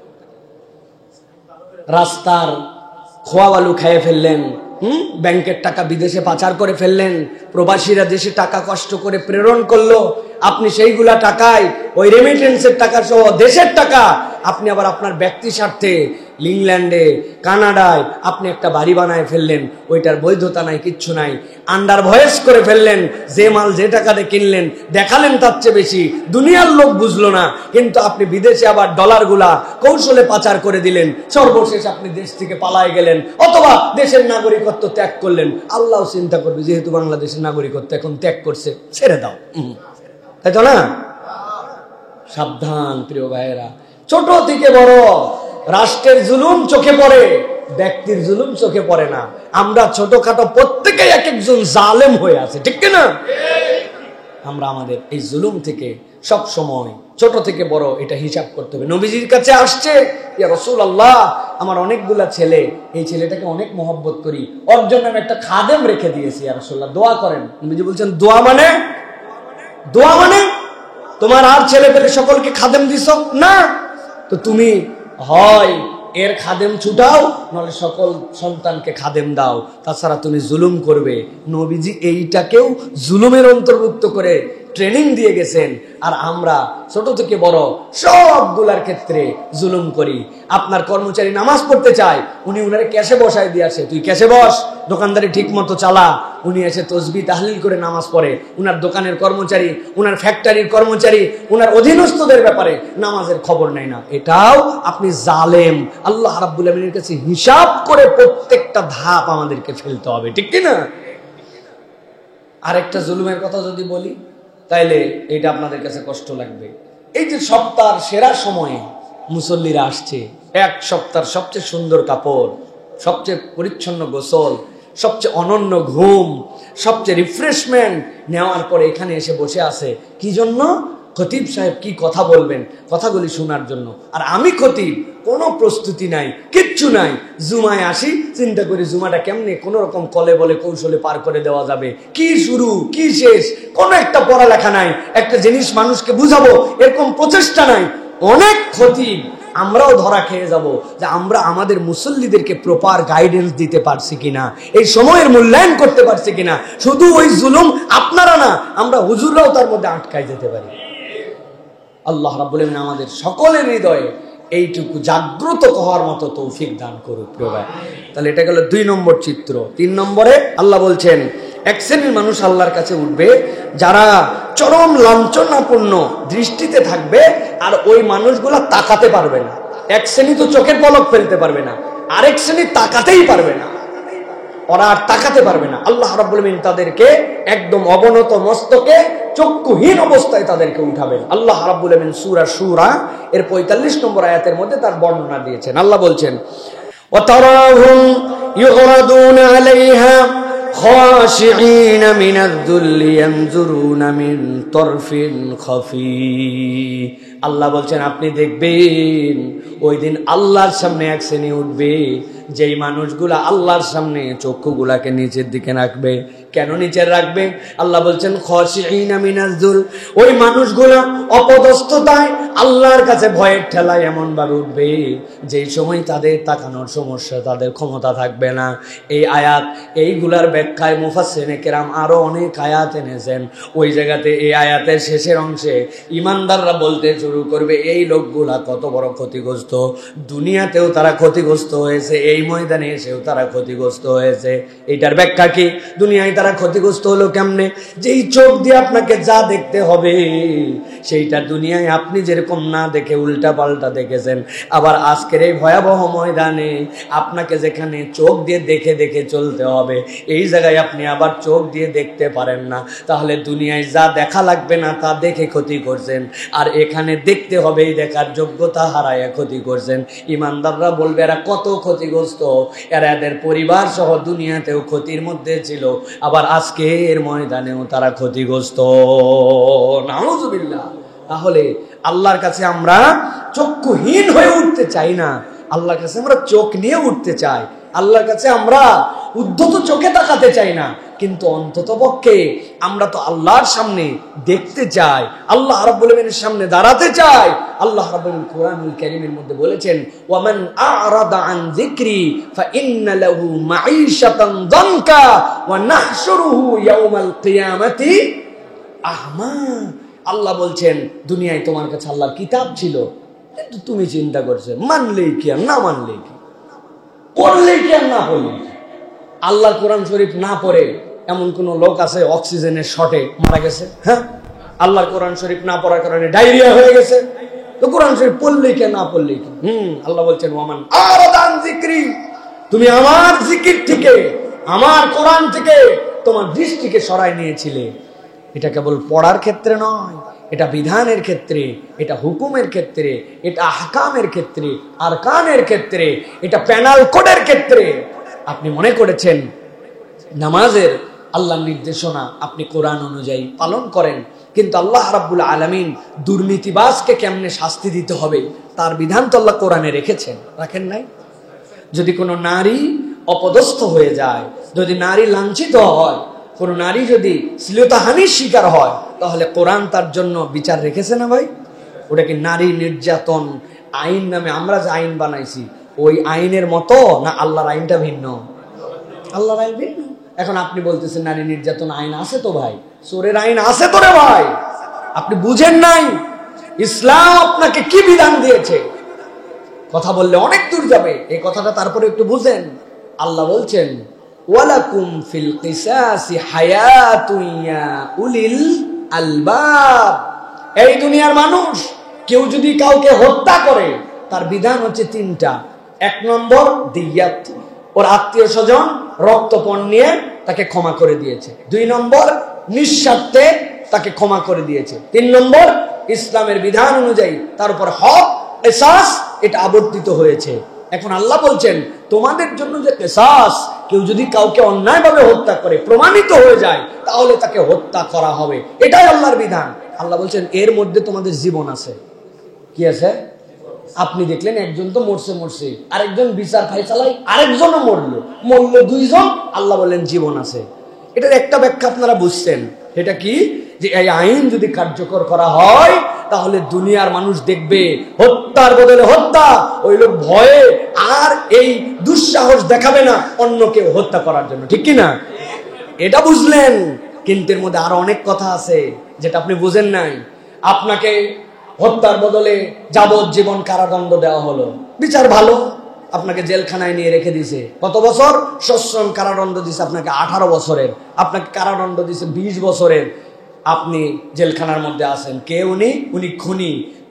রাস্তার খোয়া বালু খেয়ে ফেললেন, ব্যাংকের টাকা বিদেশে পাচার করে ফেললেন, প্রবাসীরা দেশে টাকা কষ্ট করে প্রেরণ করলো, আপনি সেইগুলা টাকায় ওই রেমিটেন্সের টাকা সহ দেশের টাকা আপনি আবার আপনার ব্যক্তি স্বার্থে ইংল্যান্ডে কানাডায় আপনি একটা বাড়ি বানায় ফেললেন, ওইটার বৈধতা নাই, কিচ্ছু নাই, আন্ডার ভয়েস করে ফেললেন, যে মাল যে টাকাতে কিনলেন দেখালেন তার চেয়ে বেশি, দুনিয়ার লোক বুঝলো না, কিন্তু আপনি বিদেশে আবার ডলারগুলা কৌশলে পাচার করে দিলেন, সর্বশেষ আপনি দেশ থেকে পালায় গেলেন অথবা দেশের নাগরিকত্ব ত্যাগ করলেন। আল্লাহ চিন্তা করবে যেহেতু বাংলাদেশের নাগরিকত্ব এখন ত্যাগ করছে, ছেড়ে দাও, তাই তো না? সাবধান প্রিয় ভাইয়েরা, ছোট থেকে বড় রাষ্ট্রের জুলুম চোখে পড়ে, ব্যক্তির জুলুম চোখে পড়ে না। আমরা ছোটখাটো প্রত্যেকেই এক একজন জালেম হয়ে আছে, ঠিক না? আমরা আমাদের এই জুলুম থেকে সব সময় ছোট থেকে বড় এটা হিসাব করতে হবে। নবীজির কাছে আসছে, ইয়া রাসূলুল্লাহ, আমার অনেকগুলা ছেলে, এই ছেলেটাকে অনেক মহব্বত করি, ওর জন্য আমি একটা খাদেম রেখে দিয়েছি, ইয়া রাসূলুল্লাহ দোয়া করেন। নবীজি বলছেন দোয়া মানে? দোয়া মানে তোমার আর ছেলে পেলে সকলকে খাদেম দিছ না, তো তুমি হয় এর খাদেম ছুটাও, নলে সকল সন্তানকে খাদেম দাও, তাছাড়া তুমি জুলুম করবে। নবীজি এইটাকেও জুলুমের অন্তর্ভুক্ত করে ট্রেনিং দিয়ে গেছেন। আর আমরা ছোট থেকে বড় সবগুলার ক্ষেত্রে জুলুম করি। আপনার কর্মচারী নামাজ পড়তে চায়, উনি উনারে ক্যাশে বসায় দিয়ে আসে, তুই ক্যাশে বস, দোকানদারি ঠিক মতো চালা, উনি এসে তসবিহ তাহলিল করে নামাজ পড়ে। উনার দোকানের কর্মচারী, উনার ফ্যাক্টরির কর্মচারী, উনার অধীনস্থদের ব্যাপারে নামাজের খবর নেয় না, এটাও আপনি জালেম। আল্লাহ রাব্বুল আমিনের কাছে হিসাব করে প্রত্যেকটা ধাপ আমাদেরকে ফেলতে হবে, ঠিক কি না? আরেকটা জুলুমের কথা যদি বলি তাইলে এটা আপনাদের কাছে কষ্ট লাগবে। এই যে সপ্তাহের সেরা সময়ে মুসল্লিরা আসছে, এক সপ্তাহের সবচেয়ে সুন্দর কাপড়, সবচেয়ে পরিচ্ছন্ন গোসল, সবচেয়ে অনন্য ঘুম, সবচেয়ে রিফ্রেশমেন্ট নেওয়ার পরে এখানে এসে বসে আছে কি জন্য? খতিব সাহেব কি কথা বলবেন, কথাগুলি শোনার জন্য। আর আমি খতিব, কোনো প্রস্তুতি নাই, কিচ্ছু নাই, জুমায় আসি, চিন্তা করি জুমাটা কেমনে কোন রকম কলে বলে কৌশলে পার করে দেওয়া যাবে, কি শুরু কি শেষ, কোনো একটা পড়ালেখা নাই, একটা জিনিস মানুষকে বুঝাবো এরকম প্রচেষ্টা নাই। অনেক খতিব আমরাও ধরা খেয়ে যাব যে আমরা আমাদের মুসল্লিদেরকে প্রপার গাইডেন্স দিতে পারছি কিনা, এই সময়ের মূল্যায়ন করতে পারছি কিনা। শুধু ওই জুলুম আপনারা না, আমরা হুজুররাও তার মধ্যে আটকায় যেতে পারি। আল্লাহ রাব্বুল আমিন আমাদের সকলের হৃদয়ে এইটুকু জাগ্রত হওয়ার মতো তৌফিক দান করুক প্রিয় ভাই। তাহলে এটা গেল 2 নম্বর চিত্র। 3 নম্বরে আল্লাহ বলছেন এক শ্রেণীর মানুষ আল্লাহর কাছে উঠবে যারা চরম লাঞ্ছনাপূর্ণ দৃষ্টিতে থাকবে, আর ওই মানুষগুলা তাকাতে পারবে না। এক শ্রেণী তো চোখের পলক ফেলতে পারবে না, আরেক শ্রেণী তাকাতেই পারবে না, ওরা আর তাকাতে পারবে না। আল্লাহ রাব্বুল আমিন তাদেরকে একদম অবনত মস্তকে চক্ষুহীন অবস্থায় তাদেরকে উঠাবেন। আল্লাহ রাব্বুল আমিন সূরা শুরা এর 45 নম্বর আয়াতের মধ্যে তার বর্ণনা দিয়েছেন। আল্লাহ বলছেন ওয়াতারাহুম ইউরাদুনা আলাইহা খাশিঈন মিনাল যুল্লি ইয়ানজুরুনা মিন তারফিন খাফি। আল্লাহ বলছেন আপনি দেখবেন ওই দিন আল্লাহর সামনে এক শ্রেণী উঠবে যেই মানুষগুলা আল্লাহর সামনে চক্ষুগুলাকে নিচের দিকে রাখবে। কেন নিচে রাখবে? আল্লাহ বলছেন খাশিঈনা মিনাল যুল, ওই মানুষগুলা অপদস্থতায় আল্লাহর কাছে ভয়ের ঠেলায় এমন ভাবে উঠবে যেই সময় তাদের তাকানোর সমস্যা, তাদের ক্ষমতা থাকবে না। এই আয়াত এইগুলার ব্যাখ্যায় মুফাসসিরিনে কেরাম আরো অনেক আয়াত এনেছেন। ওই জায়গাতে এই আয়াতের শেষের অংশে ইমানদাররা বলতে শুরু করবে এই লোকগুলা কত বড় ক্ষতিগ্রস্ত, দুনিয়াতেও তারা ক্ষতিগ্রস্ত হয়েছে, এই ময়দানে এসেও তারা ক্ষতিগ্রস্ত হয়েছে। এটার ব্যাখ্যা কি? দুনিয়ায় তারা ক্ষতিগ্রস্ত হলো কেমনে? যেই চোখ দিয়ে আপনাকে যা দেখতে হবে সেইটা দুনিয়ায় আপনি যেরকম না দেখে উল্টা পাল্টা দেখেছেন, আবার আজকের এই ভয়াবহ ময়দানে আপনাকে যেখানে চোখ দিয়ে দেখে দেখে চলতে হবে, এই জায়গায় আপনি আবার চোখ দিয়ে দেখতে পারেন না। তাহলে দুনিয়ায় যা দেখা লাগবে না তা দেখে ক্ষতি করছেন, আর এখানে দেখতে হবে এই দেখার যোগ্যতা হারায় ক্ষতি করছেন। ইমানদাররা বলবে এরা কত ক্ষতিগ্রস্ত, এরা এদের পরিবার সহ দুনিয়াতেও ক্ষতির মধ্যে ছিল, আবার আজকের ময়দানেও তারা ক্ষতিগ্রস্ত। নাউযুবিল্লাহ। তাহলে আল্লাহর কাছে আমরা চক্ষুহীন হয়ে উঠতে চাই না, আল্লাহর কাছে আমরা চোখ নিয়ে উঠতে চাই। আল্লাহর কাছে আমরা উদ্ধত চোখে তাকাতে চাই না, কিন্তু অন্ততপক্ষে আমরা তো আল্লাহর সামনে দেখতে চাই, আল্লাহ রাব্বুল আমিনের সামনে দাঁড়াতে চাই। আল্লাহ রাব্বুল আমিন কোরআনুল কারীমের মধ্যে বলেছেন ওয়ামান আ'রাদা আন যিকরি ফাইন্না লাহু মাঈশাতান দানকা ওয়া নাহশুরুহু ইয়াওমাল কিয়ামাতি আহমা। আল্লাহ বলছেন দুনিয়ায় তোমার কাছে আল্লাহর কিতাব ছিল, কিন্তু তুমি চিন্তা করছো মানলেই কি আর না মানলেই কি, পড়লেই কি আর না পড়লেই কি। আল্লাহর কোরআন শরীফ না পড়ে এমন কোন লোক আছে অক্সিজেনের শর্টে মারা গেছে? হ্যাঁ, আল্লাহর কোরআন শরীফ না পড়ার কারণে ডায়রিয়া হয়ে গেছে। তো কোরআন শরীফ পড়লেই কে না পড়লেই কি? আল্লাহ বলছেন ওয়ামান আরাদান যিকরি, তুমি আমার জিকির থেকে, আমার কোরআন থেকে তোমার দৃষ্টিকে সরাই নিয়েছিলে। এটা কেবল পড়ার ক্ষেত্রে নয়, এটা বিধানের ক্ষেত্রে, এটা হুকুমের ক্ষেত্রে, এটা আহকামের ক্ষেত্রে, আরকানের ক্ষেত্রে, এটা প্যানাল কোডের ক্ষেত্রে। আপনি মনে করেছেন নামাজের আল্লাহর নির্দেশনা আপনি কোরআন অনুযায়ী পালন করেন, কিন্তু আল্লাহ রাব্বুল আলামিন দুর্নীতিবাজকে কেমনে শাস্তি দিতে হবে তার বিধান তো আল্লাহ কোরআনে রেখেছেন, রাখেন নাই? যদি কোনো নারী অপদস্থ হয়ে যায়, যদি নারী লাঞ্ছিত হয়, কোন নারী যদি শ্লীলতাহানির শিকার হয়, তাহলে কোরআন তার জন্য বিচার রেখেছে না ভাই? ওটা কি নারী নির্যাতন আইন নামে আমরা যে আইন বানাইছি ওই আইনের মতো, না আল্লাহর আইনটা ভিন্ন? আল্লাহর আইন ভিন্ন। এখন আপনি বলতেছেন নারী নির্যাতন আইন আছে তো ভাই, চোরের আইন আছে তো রে ভাই। আপনি বুঝেন নাই ইসলাম আপনাকে কি বিধান দিয়েছে। কথা বললে অনেক দূর যাবে, এই কথাটা তারপরে একটু বুঝেন। আল্লাহ বলছেন ওয়ালাকুম ফিল কিসাসি হায়াতুন ইয়া উলিল আলবাব। এই দুনিয়ার মানুষ কেউ যদি কাউকে হত্যা করে তার বিধান হচ্ছে তিনটা। এক নম্বর দিয়াত, ওর আত্মীয় স্বজন রক্তপণ নিয়ে তাকে ক্ষমা করে দিয়েছে। দুই নম্বর নিঃস্বার্থে তাকে ক্ষমা করে দিয়েছে। তিন নম্বর ইসলামের বিধান অনুযায়ী তার উপর হক কিসাস এটা আবর্তিত হয়েছে। এখন আল্লাহ বলছেন তোমাদের জন্য যে কিসাস, কেউ যদি কাউকে অন্যায়ভাবে হত্যা করে প্রমাণিত হয়ে যায় তাহলে তাকে হত্যা করা হবে, এটাই আল্লাহর বিধান। আল্লাহ বলছেন এর মধ্যে তোমাদের জীবন আছে। কি আছে? আপনি দেখলেন একজন তো মরছে, আরেকজন বিচার ফাইসালাই আরেকজনও মরল দুইজন, আল্লাহ বললেন জীবন আছে। এটার একটা ব্যাখ্যা আপনারা বুঝছেন, এটা কি যে এই আইন যদি কার্যকর করা হয় তাহলে দুনিয়ার মানুষ দেখবে হত্যার বদলে হত্যা, ওই লোক ভয়ে আর এই দুঃসাহস দেখাবে না অন্য কেউ হত্যা করার জন্য, ঠিক কি না? এটা বুঝলেন, কিন্তু এর মধ্যে আরো অনেক কথা আছে যেটা আপনি বুঝেন নাই। আপনাকে হত্যার বদলে যাবজ্জীবন কারাদণ্ড দেওয়া হলো, বিচার ভালো, আপনাকে জেলখানায় নিয়ে রেখে দিছে। কত বছর? সশ্রম কারাদণ্ড দিছে আপনাকে 18 বছরের, আপনাকে কারাদণ্ড দিছে 20 বছরের। আপনি জেলখানার মধ্যে আছেন, কে উনি? উনি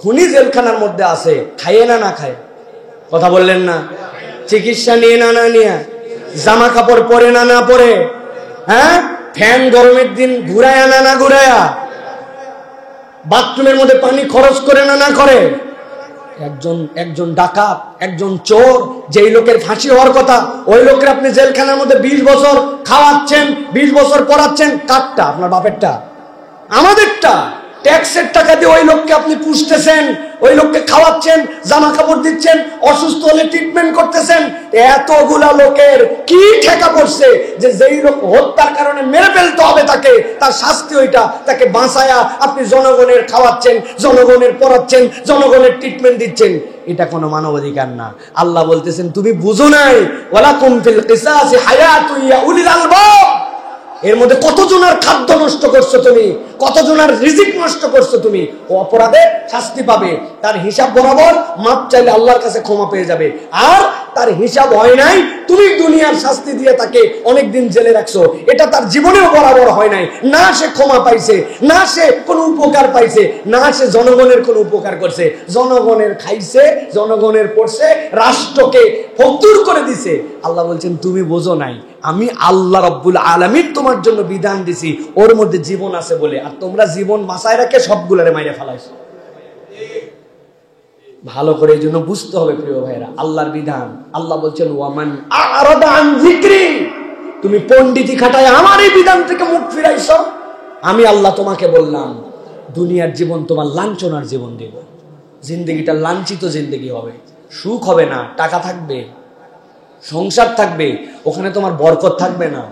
খুনি জেলখানার মধ্যে আছে, খাইয়ে না না খায়? কথা বললেন না? চিকিৎসা নিয়ে না না নিয়ে, জামা কাপড় পরে না না পরে, হ্যাঁ, ফ্যান গরমের দিন ঘুরায়া না না ঘুরায়া, বাথরুমের মধ্যে পানি খরচ করে না না করে। একজন ডাকাত, একজন চোর, যেই লোকের ফাঁসি হওয়ার কথা ওই লোকের আপনি জেলখানার মধ্যে 20 বছর খাওয়াচ্ছেন, 20 বছর পড়াচ্ছেন। কারটা? আপনার বাপেরটা? আমাদেরটা। ট্যাক্সের টাকা দিয়ে ওই লোককে আপনি পুষতেছেন, ওই লোককে খাওয়াচ্ছেন, জামা কাপড় দিচ্ছেন, অসুস্থ হলে ট্রিটমেন্ট করতেছেন। এতগুলা লোকের কি ঠেকা পড়ছে যে যেই লোক হত্যার কারণে মেরে ফেলতে হবে তাকে, তার শাস্তি ওইটা, তাকে বাঁচায়া আপনি জনগণের খাওয়াচ্ছেন, জনগণের পড়াচ্ছেন, জনগণের ট্রিটমেন্ট দিচ্ছেন। এটা কোনো মানবাধিকার না। আল্লাহ বলতেছেন তুমি বুঝো নাই, ওয়ালাকুম ফিল কিসাসি হায়াতুন ইয়া উলিল আলবাব। এর মধ্যে কতজনের খাদ্য নষ্ট করছো তুমি, কতজনের রিজিক নষ্ট করছো তুমি, ও অপরাধে শাস্তি পাবে। তার হিসাব বরাবর মাপ চাইলে আল্লাহর কাছে ক্ষমা পেয়ে যাবে। আর তার হিসাব হয় নাই, তুমি দুনিয়ার শাস্তি দিয়ে তাকে অনেকদিন জেলে রাখছো, এটা তার জীবনেও বরাবর হয় নাই। না সে ক্ষমা পাইছে, না সে কোনো উপকার পাইছে, না সে জনগণের কোনো উপকার করছে। জনগণের খাইছে, জনগণের পড়ছে, রাষ্ট্রকে ফতুর করে দিছে। আল্লাহ বলছেন তুমি বোঝো নাই, আমি আল্লাহ রাব্বুল আলামিন তোমার জন্য বিধান দিছি, ওর মধ্যে জীবন আছে বলে, আর তোমরা জীবন বাঁচায় রাখে সবগুলারে মাইরে ফেলাইছো। ভালো করে এই জন্য বুঝতে হবে প্রিয় ভাইরা আল্লাহর বিধান। আল্লাহ বলছেন ওয়ামান আরাদা আন যিকরি, তুমি পণ্ডিতি খাটায় আমার এই বিধান থেকে মুখ ফিরাইছো, আমি আল্লাহ তোমাকে বললাম দুনিয়ার জীবন তোমার লাঞ্ছনার জীবন দেব। জিন্দেগিটা লাঞ্ছিত জিন্দেগি হবে, সুখ হবে না, টাকা থাকবে, সংসার থাকবে, ওখানে তোমার বরকত থাকবে না।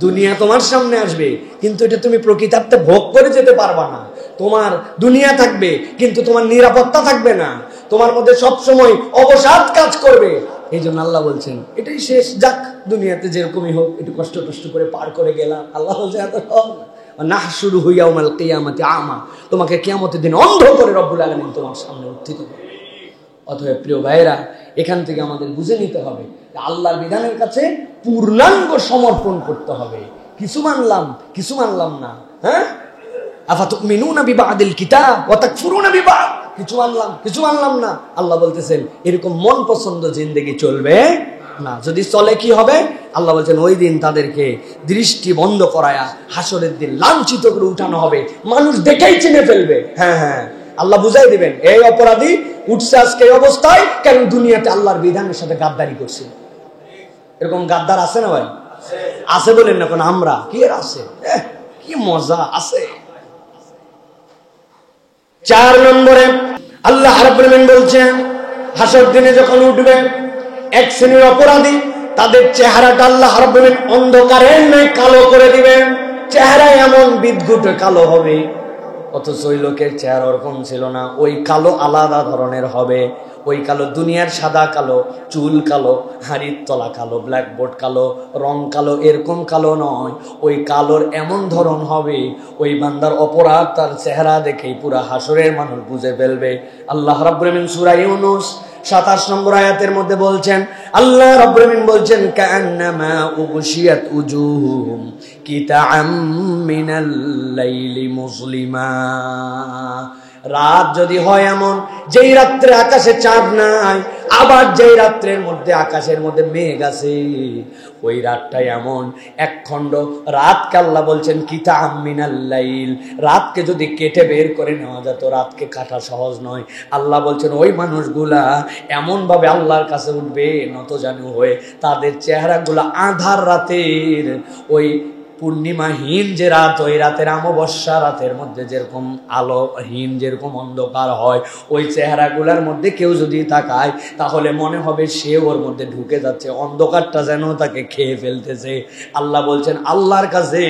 দুনিয়া তোমার সামনে আসবে কিন্তু এটা তুমি প্রকৃতার্থে ভোগ করে যেতে পারবা না। তোমার দুনিয়া থাকবে কিন্তু তোমার নিরাপত্তা থাকবে না, তোমার মধ্যে সবসময় অবসাদ কাজ করবে। এই জন্য আল্লাহ বলছেন এটাই শেষ, যাক দুনিয়াতে যেরকমই হোক একটু কষ্ট করে পার করে গেলাম। আল্লাহ বলছে এত না শুরু হইয়াউমাল কিয়ামতি আমা, তোমাকে কিয়ামতের দিন অন্ধ করে রব্বুল আলামিন তোমার সামনে উত্থিত করবে। অতএব প্রিয় ভাইরা, এখান থেকে আমাদের বুঝে নিতে হবে আল্লাহর বিধানের কাছে পূর্ণাঙ্গ সমর্পণ করতে হবে। কিছু মানলাম না। হ্যাঁ, আফাতুমিনুনা বিবাদিল কিতাব ওয়া তাকফুরুনা বিবাদ, কিছু মানলাম না। আল্লাহ বলতেছেন এরকম মন পছন্দ জিন্দেগি চলবে না। যদি চলে কি হবে? আল্লাহ বলছেন ওই দিন তাদেরকে দৃষ্টি বন্ধ করায়া হাসরের দিন লাঞ্ছিত করে উঠানো হবে, মানুষ দেখেই চিনে ফেলবে। হ্যাঁ, আল্লাহ বুঝাই দিবেন এই অপরাধী উঠছে আজকে এই অবস্থায়, কেন দুনিয়াতে আল্লাহর বিধানের সাথে গাদ্দারি করছে। এরকম গাদ্দার আছে না ভাই? আছে বলেন না কোন? আমরা কি এর আছে? কি মজা আছে। 4 নম্বরে আল্লাহ রাব্বুল আলামিন বলছেন হাসর দিনে যখন উঠবে এক শ্রেণীর অপরাধী, তাদের চেহারাটা আল্লাহ রাব্বুল আলামিন অন্ধকারের ন্যায় কালো করে দিবেন। চেহারা এমন বিদঘুটে কালো হবে, অথচ ওই লোকের চেহারা ওরকম ছিল না। ওই কালো আলাদা ধরনের হবে। ওই কালো দুনিয়ার সাদা কালো, চুল কালো, হাড়ির তলা কালো, ব্ল্যাকবোর্ড কালো, রং কালো, এরকম কালো নয়। ওই কালোর এমন ধরন হবে, ওই বান্দার অপরাধ তার চেহারা দেখেই পুরা হাসরের মানুষ বুঝে ফেলবে। আল্লাহ রাব্বুল আলামিন সূরা ইউনূস 27 নম্বর আয়াতের মধ্যে বলছেন, আল্লাহ রাব্বুল আলামিন বলছেন কাআন্নামা উগশিয়াত উজুহুহুম কিতাআম মিনাল লাইলি মুসলিমা। রাত যদি হয় এমন যেই রাত্রে আকাশে চাঁদ নাই, আবার যেই রাত্রের মধ্যে আকাশের মধ্যে মেঘ আছে, ওই রাতটা এমন একখণ্ড রাতকে আল্লাহ বলছেন কিতাআম মিনাল লাইল। রাতকে যদি কেটে বের করে নেওয়া যেত, রাতকে কাটা সহজ নয়। আল্লাহ বলছেন ওই মানুষগুলা এমন ভাবে আল্লাহর কাছে উঠবে নতজানু হয়ে, তাদের চেহারাগুলা আধার রাতের ওই পূর্ণিমাহীন যে রাত, ওই রাতের অমাবস্যা রাতের মধ্যে যেরকম আলোহীন, যেরকম অন্ধকার হয়, ওই চেহারাগুলার মধ্যে কেউ যদি তাকায় তাহলে মনে হবে সে ওর মধ্যে ঢুকে যাচ্ছে, অন্ধকারটা যেন তাকে খেয়ে ফেলতেছে। আল্লাহ বলছেন আল্লাহর কাছে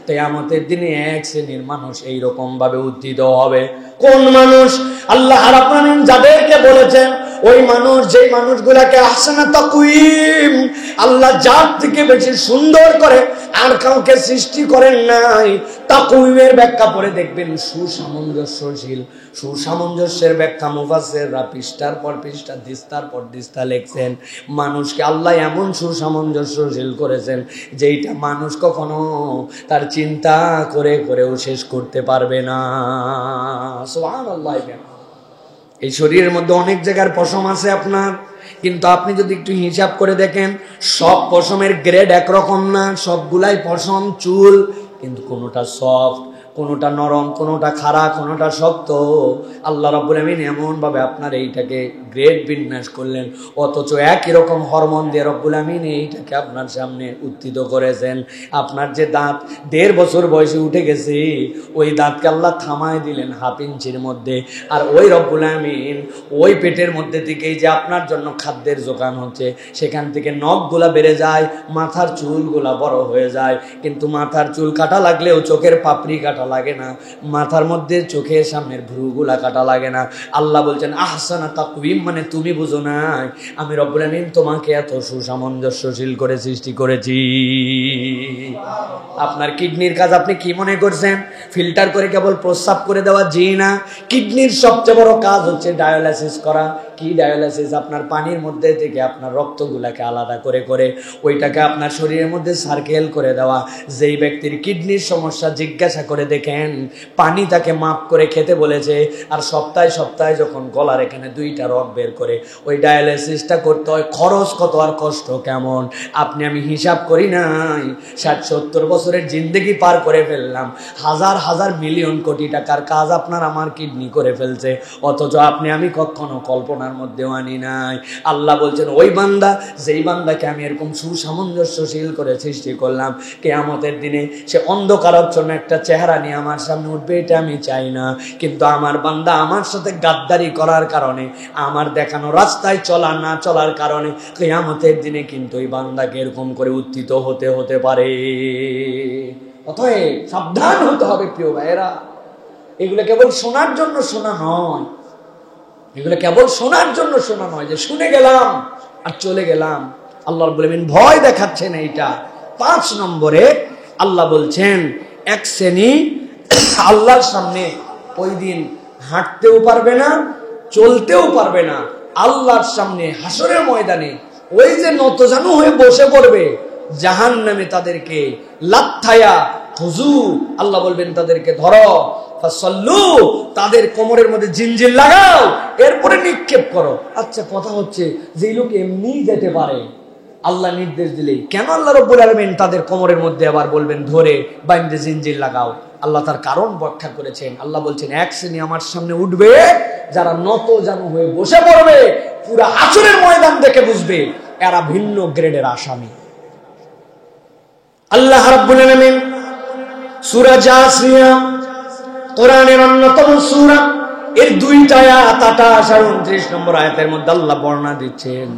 কিয়ামতের দিনে এক শ্রেণীর মানুষ এইরকম ভাবে উত্থিত হবে। কোন মানুষ? আল্লাহ রাব্বুল আলামিন যাদেরকে বলেছেন ওই মানুষ, যেই মানুষগুলাকে আহসানা তাকওয়িম, আল্লাহ যার থেকে বেশি সুন্দর করে আর কাউকে সৃষ্টি করেন নাই। তাকওয়িমের ব্যাখ্যা পড়ে দেখবেন সুসামঞ্জস্যশীল। সুসামঞ্জস্যের ব্যাখ্যা মুফাসসিররা পৃষ্ঠার পর পৃষ্ঠা, দিস্তার পর দিস্তা লিখছেন। মানুষকে আল্লাহ এমন সুসামঞ্জস্যশীল করেছেন যেইটা মানুষ কখনো তার চিন্তা করে করেও শেষ করতে পারবে না। সুবহানাল্লাহ। এই শরীরের মধ্যে অনেক জায়গার পশম আছে আপনার, কিন্তু আপনি যদি একটু হিসাব করে দেখেন সব পশমের গ্রেড একরকম না। সবগুলাই পশম, চুল, কিন্তু কোনোটা সফট, কোনোটা নরম, কোনোটা খাড়া, কোনোটা শক্ত। আল্লাহ রাব্বুল আলামিন এমন ভাবে আপনার এইটাকে গ্রেড বিন্যাস করলেন, অথচ একই রকম হরমোন দিয়ে রব্বুল আলামিন এইটাকে আপনার সামনে উত্থিত করেছেন। আপনার যে দাঁত 1.5 বছর বয়সে উঠে গেছে, ওই দাঁতকে আল্লাহ থামায় দিলেন 1/2 ইঞ্চির মধ্যে। আর ওই রব্বুল আলামিন ওই পেটের মধ্যে থেকেই যে আপনার জন্য খাদ্যের যোগান হচ্ছে, সেখান থেকে নখগুলা বেড়ে যায়, মাথার চুলগুলা বড় হয়ে যায়। কিন্তু মাথার চুল কাটা লাগলেও চোখের পাপড়ি কাটা লাগে না, মাথার মধ্যে চোখের সামনের ভ্রুগুলা কাটা লাগে না। আল্লাহ বলছেন আহসানা তাকওয়িম, মানে তুমি বুঝো নাই আমি রব্বুল আলামিন তোমাকে এত সুসামঞ্জস্যশীল করে সৃষ্টি করেছি। আপনার কিডনির কাজ আপনি কি মনে করছেন? ফিল্টার করে কেবল প্রস্রাব করে দেওয়া? জি না। কিডনির সবচেয়ে বড় কাজ হচ্ছে ডায়ালাইসিস করা। কি ডায়ালাইসিস? আপনার পানির মধ্যে থেকে আপনার রক্তগুলাকে আলাদা করে করে ওইটাকে আপনার শরীরের মধ্যে সার্কেল করে দেওয়া। যেই ব্যক্তির কিডনির সমস্যা জিজ্ঞাসা করে দেখেন, পানি তাকে মাপ করে খেতে বলেছে, আর সপ্তাহে সপ্তাহে যখন গলার এখানে 2টা রড বের করে ওই ডায়ালাইসিসটা করতে হয়, খরচ কত আর কষ্ট কেমন আপনি আমি হিসাব করি নাই। 60-70 বছরের জিন্দেগি পার করে ফেললাম, হাজার হাজার মিলিয়ন কোটি টাকার কাজ আপনার আমার কিডনি করে ফেলছে, অথচ আপনি আমি কখনো কল্পনার মধ্যেও আনি নাই। আল্লাহ বলছেন ওই বান্দা, যেই বান্দাকে আমি এরকম সুসামঞ্জস্যশীল করে সৃষ্টি করলাম, কিয়ামতের দিনে সে অন্ধকারাচ্ছন্ন একটা চেহারা নিয়ে আমার সামনে উঠবে, এটা আমি চাই না। কিন্তু আমার বান্দা আমার সাথে গাদ্দারি করার কারণে, আমার দেখানো রাস্তায় চলা না চলার কারণে কিয়ামতের দিনে কিন্তু এই বান্দাকে এরকম করে উত্থিত হতে পারে। অতএব সাবধান হতে হবে প্রিয় ভাইয়েরা। এগুলো কেবল শোনার জন্য শোনা নয়, এগুলো কেবল শোনার জন্য শোনা নয় যে শুনে গেলাম আর চলে গেলাম। আল্লাহ রাব্বুল আলামিন ভয় দেখাচ্ছেন এইটা। 5 নম্বরে আল্লাহ বলছেন এক শ্রেণী আল্লাহর সামনে ওই দিন হাঁটতেও পারবে না, চলতেও পারবে না, আল্লাহর সামনে হাসরের ময়দানে ওই যে নতজানু হয়ে বসে পড়বে, জাহান্নামে তাদেরকে লাত্থায়া হুজু, আল্লাহ বলবেন তাদেরকে ধরো, ফাসাল্লু, তাদের কোমরের মধ্যে জিনজির লাগাও, এরপরে নিক্ষেপ করো। আচ্ছা, কথা হচ্ছে যে লোক এমনি যেতে পারে আল্লাহ নির্দেশ দিলেই, কেন আল্লাহ রাব্বুল আলামিন তাদের কোমরের মধ্যে আবার বলবেন ধরে বাইন্ধে জিনজির লাগাও? আল্লাহ তার কারণ ব্যাখ্যা করেছেন। আল্লাহ বলছেন এক শ্রেণী আমার সামনে উঠবে যারা নতজানু হয়ে বসে পড়বে, পুরো হাসরের ময়দান দেখে বুঝবে এরা ভিন্ন গ্রেডের আসামি। আল্লাহ রাব্বুল আলামিন সূরা জাসিয়া, কোরআনের অন্যতম সূরা, এর 2টা আয়াত 28 আর 29 নম্বর আয়াতের মধ্যে আল্লাহ বর্ণনা দিচ্ছেন,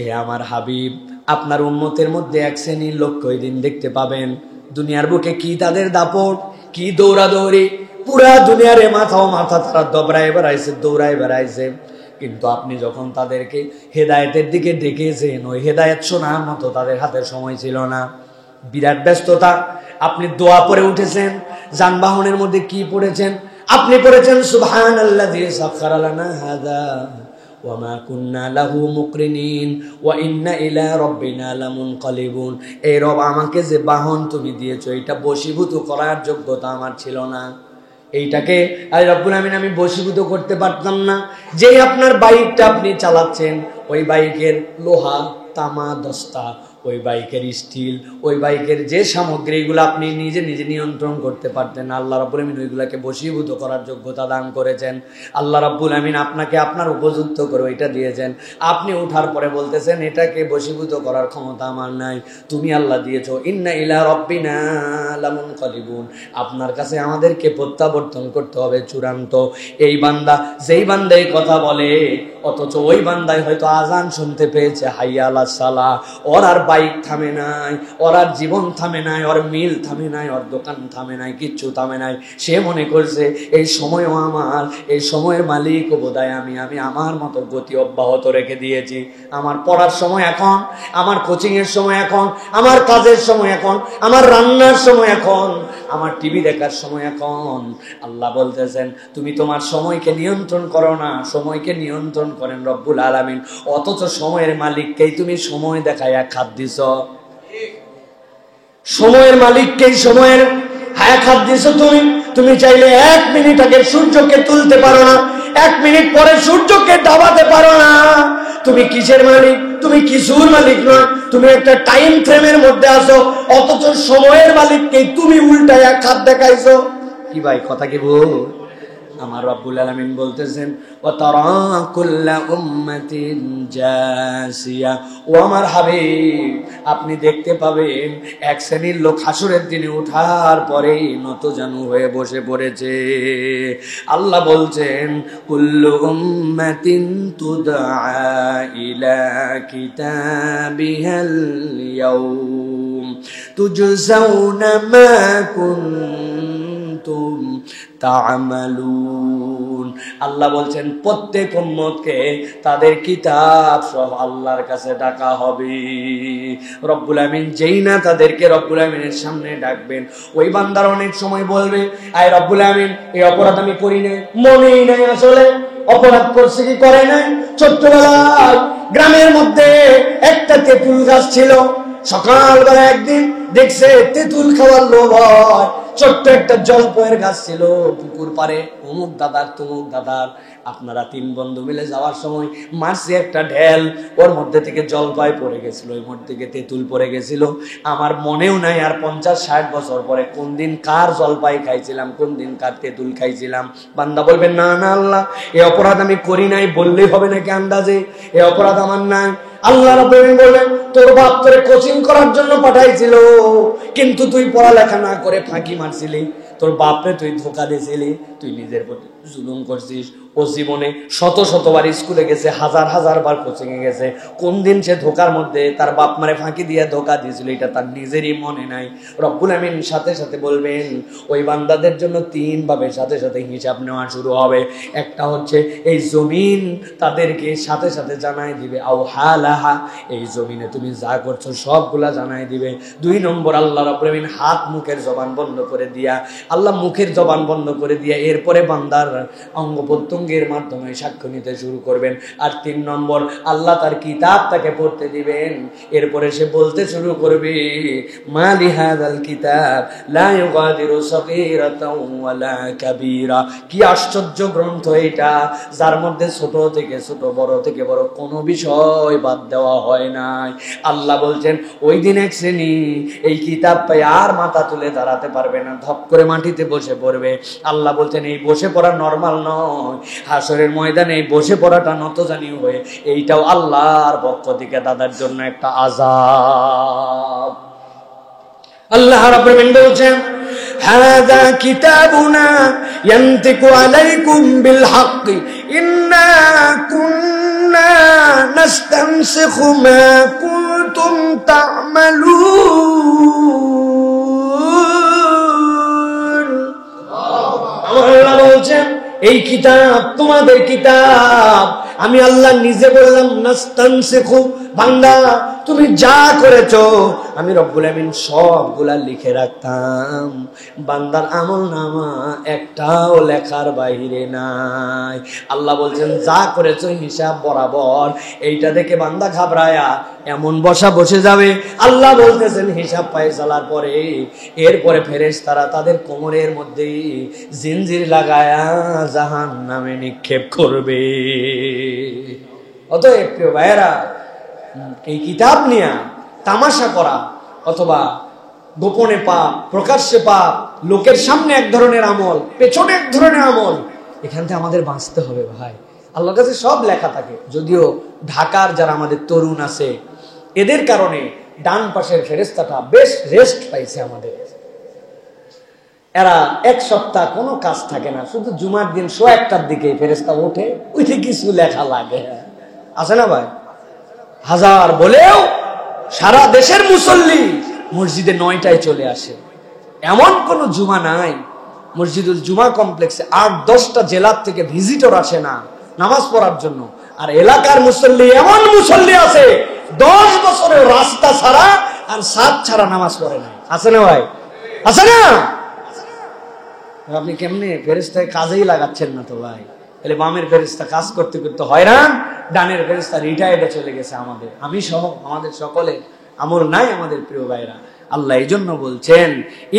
এ আমার হাবিব, আপনার উম্মতের মধ্যে এক শ্রেণীর লোক ওই দিন দেখতে পাবেন, দুনিয়ার বুকে কি তাদের দাপট, কি দৌড়াদৌড়ি, পুরা দুনিয়ারে মাথা তারা দবড়ায় বেড়াইছে, দৌড়ায় বেড়াইছে, কিন্তু আপনি যখন তাদেরকে হেদায়েতের দিকে ডেকেছেন, ওই হেদায়েত শোনার মতো তাদের হাতে সময় ছিল না, বিরাট ব্যস্ততা। আপনি দোয়া পড়ে উঠেছেন, যানবাহনের মধ্যে কি পড়েছেন? আপনি পড়েছেন সুবহানাল্লাযী সাখখারা লানা হাযা ওয়া মা কুন্না লাহু মুকরিনিন ওয়া ইন্না ইলা রাব্বিনা লামুনকালিবুন। এই রব, আমাকে যে বাহন তুমি দিয়েছো এটা বশীভূত করার যোগ্যতা আমার ছিল না, এইটাকে আল্লাহ রাব্বুল আমিন আমি বশীভূত করতে পারতাম না। যেই আপনার বাইকটা আপনি চালাচ্ছেন, ওই বাইকের লোহা, তামা, দস্তা, ওই বাইকের স্টিল, ওই বাইকের যে সামগ্রীগুলো আপনি নিজে নিজে নিয়ন্ত্রণ করতে পারতেন, আল্লাহ রাব্বুল আমিন ওইগুলাকে বশীভূত করার যোগ্যতা দান করেছেন। আল্লাহ রাব্বুল আমিন আপনাকে আপনার উপযুক্ত করে ওইটা দিয়েছেন। আপনি ওঠার পরে বলতেছেন এটাকে বশীভূত করার ক্ষমতা আমার নাই, তুমি আল্লাহ দিয়েছো। ইন্না ইলা রাব্বিনা লামুনকালিবুন, আপনার কাছে আমাদেরকে প্রত্যাবর্তন করতে হবে চূড়ান্ত। এই বান্দা, যেই বান্দা এই কথা বলে, অথচ ওই বান্দায় হয়তো আজান শুনতে পেয়েছে হাইয়া আলাস সালাহ, ওর আর বাইক থামে নাই, ওর আর জীবন থামে নাই, ওর মিল থামে নাই, ওর দোকান থামে নাই, কিচ্ছু থামে নাই। সে মনে করছে এই সময়ও আমার, এই সময়ের মালিক বোধহয় আমি আমার মতো গতি অব্যাহত রেখে দিয়েছি। আমার পড়ার সময় এখন, আমার কোচিং এর সময় এখন, আমার কাজের সময় এখন, আমার রান্নার সময় এখন, আমার টিভি দেখার সময় এখন। আল্লাহ বলতেছেন তুমি তোমার সময়কে নিয়ন্ত্রণ করো না, সময়কে নিয়ন্ত্রণ করেন রব্বুল আলামিন, অথচ সময়ের মালিককেই তুমি সময় দেখায় এক হাত দিছ। সময়ের মালিককেই সময়ের এক হাত দিছ তুমি। তুমি চাইলে 1 মিনিট আগে সূর্যকে তুলতে পারো না, 1 মিনিট পরে সূর্যকে দাবাতে পারো না। তুমি কিসের মালিক? তুমি কিছুর মালিক নয়, তুমি একটা টাইম ফ্রেমের মধ্যে আছো, অথচ সময়ের মালিককেই তুমি উল্টায় এক হাত দেখাইছো। কি ভাই, কথা কি ভুল? আমার রব্বুল আলামিন বলতেছেন ওয়া তারা কুল্লা উম্মাতিন জাসিয়া, ও আমার হাবিব, আপনি দেখতে পাবেন এক শ্রেণীর লোক হাসরের দিনে ওঠার পরেই নতজানু হয়ে বসে পড়েছে। আল্লাহ বলছেন কুল্লু উম্মাতিন তুদআ ইলা কিতাবিহাল ইয়াউম তুজজাউনা মা কুনতুম তা'মালুন। আল্লাহ বলছেন প্রত্যেক উম্মতকে তাদের কিতাব সহ আল্লাহর কাছে ডাকা হবে। রব্বুল আমিন যেই না তাদেরকে রব্বুল আমিনের সামনে ডাকবেন, ওই বান্দার অনেক সময় বলবে আয় রব্বুল আমিন, এই অপরাধ আমি করি নাই, মনেই নাই আসলে অপরাধ করছে কি করে নাই। ছোট্টবেলায় গ্রামের মধ্যে একটা তেঁতুল গাছ ছিল, সকালবেলা একদিন দেখছে তেঁতুল খাওয়ার লোভ হয়, ছোট্ট একটা জলপয়ের গাছ ছিল পুকুর পারে, অমুক দাদার তমুক দাদার, আপনারা 3 বন্ধু মিলে যাওয়ার সময় মারছে একটা ঢেল, ওর মধ্যে থেকে জলপাই পড়ে গেছিল, ওই মধ্যে থেকে তেঁতুল পড়ে গেছিল। আমার মনেও নাই আর 50-60 বছর পরে কোন দিন কার জলপাই খাইছিলাম, কোন দিন কার তেঁতুল খাইছিলাম। বান্দা বলবেন না না আল্লাহ, এই অপরাধ আমি করি নাই, বললেই হবে নাকি আন্দাজে, এই অপরাধ আমার নাই। আল্লাহ রাব্বুল আলামিন বললেন তোর বাপ তোরে কোচিং করার জন্য পাঠাইছিল, কিন্তু তুই পড়ালেখা না করে ফাঁকি মারছিলি, তোর বাপরে তুই ধোঁকা দিয়েছিলি, তুই নিজের প্রতি জুলুম করছিস। ও জীবনে শতবার স্কুলে গেছে, হাজার বার কোচিং এ গেছে, কোন দিন সে ধোকার মধ্যে তার বাপ মারে ফাঁকি দিয়ে ধোকা দিয়েছিল এটা তার নিজেরই মনে নাই। রব্বুল আমিন সাথে সাথে বলবেন ওই বান্দাদের জন্য 3 ভাবে সাথে সাথে হিসাব নেওয়া শুরু হবে। একটা হচ্ছে এই জমিন তাদেরকে সাথে সাথে জানাই দিবে, আও হালাহা, এই জমিনে তুমি যা করছো সবগুলা জানাই দিবে। 2 নম্বর আল্লাহ রাব্বুল আমিন হাত মুখের জবান বন্ধ করে দিয়া, আল্লাহ মুখের জবান বন্ধ করে দিয়া এরপরে বান্দার অঙ্গ প্রত্যঙ্গ অঙ্গের মাধ্যমে সাক্ষ্য নিতে শুরু করবেন। আর 3 নম্বর, আল্লাহ তার কিতাব তাকে পড়তে দিবেন। এরপরে সে বলতে শুরু করবে, মা লিহাযাল কিতাব লা ইউগাদিরু সগীরাতাও ওয়ালা কাবীরা। কি আশ্চর্য গ্রন্থ এটা, যার মধ্যে ছোট থেকে ছোট, বড় থেকে বড় কোনো বিষয় বাদ দেওয়া হয় নাই। আল্লাহ বলছেন ওই দিন এক শ্রেণী এই কিতাব পায় আর মাথা তুলে দাঁড়াতে পারবে না, ধপ করে মাটিতে বসে পড়বে। আল্লাহ বলছেন এই বসে পড়া নরমাল নয়, হাসরের ময়দানে এই বসে পড়াটা নতজানি হয়ে এইটাও আল্লাহর পক্ষ থেকে তাদের জন্য একটা আযাব। আল্লাহ রাব্বুল আলামিন বলছেন হাযা কিতাবুনা ইয়ানতিকু আলাইকুম বিল হক ইন্না কুন্না নাস্তানসিখু মা কুনতুম তা'মালুন। আল্লাহ বলছেন এই কিতাব তোমাদের কিতাব, আমি আল্লাহ নিজে বললাম নাস্তানসিখু, বান্দা তুমি যা করেছো আমি রব্বুল আমিন সবগুলা লিখে রাখতাম। বান্দার আমলনামা একটাও লেখার বাইরে নাই। আল্লাহ বলছেন যা করেছো হিসাব বরাবর। এইটা দেখে বান্দা ঘাবড়ায়া এমন বসে যাবে। আল্লাহ বলতেছেন হিসাব ফায়সালার পরে এরপরে ফেরেশতারা তাদের কোমরের মধ্যে জিনজির লাগায়া জাহান্নামে নিক্ষেপ করবে। অতএব প্রিয় ভাইয়েরা, এই কিতাব নিয়ে তামাশা করা অথবা গোপনে পাপ, প্রকাশ্যে পাপ, লোকের সামনে এক ধরনের আমল, পেছনে এক ধরনের আমল, এখান থেকে আমাদের বাঁচতে হবে ভাই। আল্লাহর কাছে সব লেখা থাকে। যদিও ঢাকার যারা আমাদের তরুণ আছে এদের কারণে ডান পাশের ফেরেশতাটা বেশ রেস্ট পাইছে আমাদের। এরা এক সপ্তাহ কোনো কাজ থাকে না, শুধু জুমার দিন 1:00টার দিকে ফেরেশতা ওঠে, ওইটা কিছু লেখা লাগে, আছে না ভাই? হাজার বলেও সারা দেশের মুসল্লি মসজিদে 9টায় চলে আসে। এমন কোন জুমা নাই মসজিদুল জুমা কমপ্লেক্সে 8-10টা জেলার থেকে ভিজিটর আসে না নামাজ পড়ার জন্য। আর এলাকার মুসল্লি, এমন মুসল্লি আছে 10 বছরের রাস্তা ছাড়া আর সাত ছাড়া নামাজ পড়ে না, আছে না ভাই? আছে না? আপনি কেমনে ফেরেশতায় কাজেই লাগাচ্ছেন না তো ভাই। তাহলে বামের ফেরেশতা কাজ করতে করতে হয়রান, ডানের ফেরেশতা রিটায়ার্ডে চলে গেছে। আমাদের, আমি সহ আমাদের সকলে আমল নাই আমাদের প্রিয় ভাইরা। আল্লাহ এই জন্য বলছেন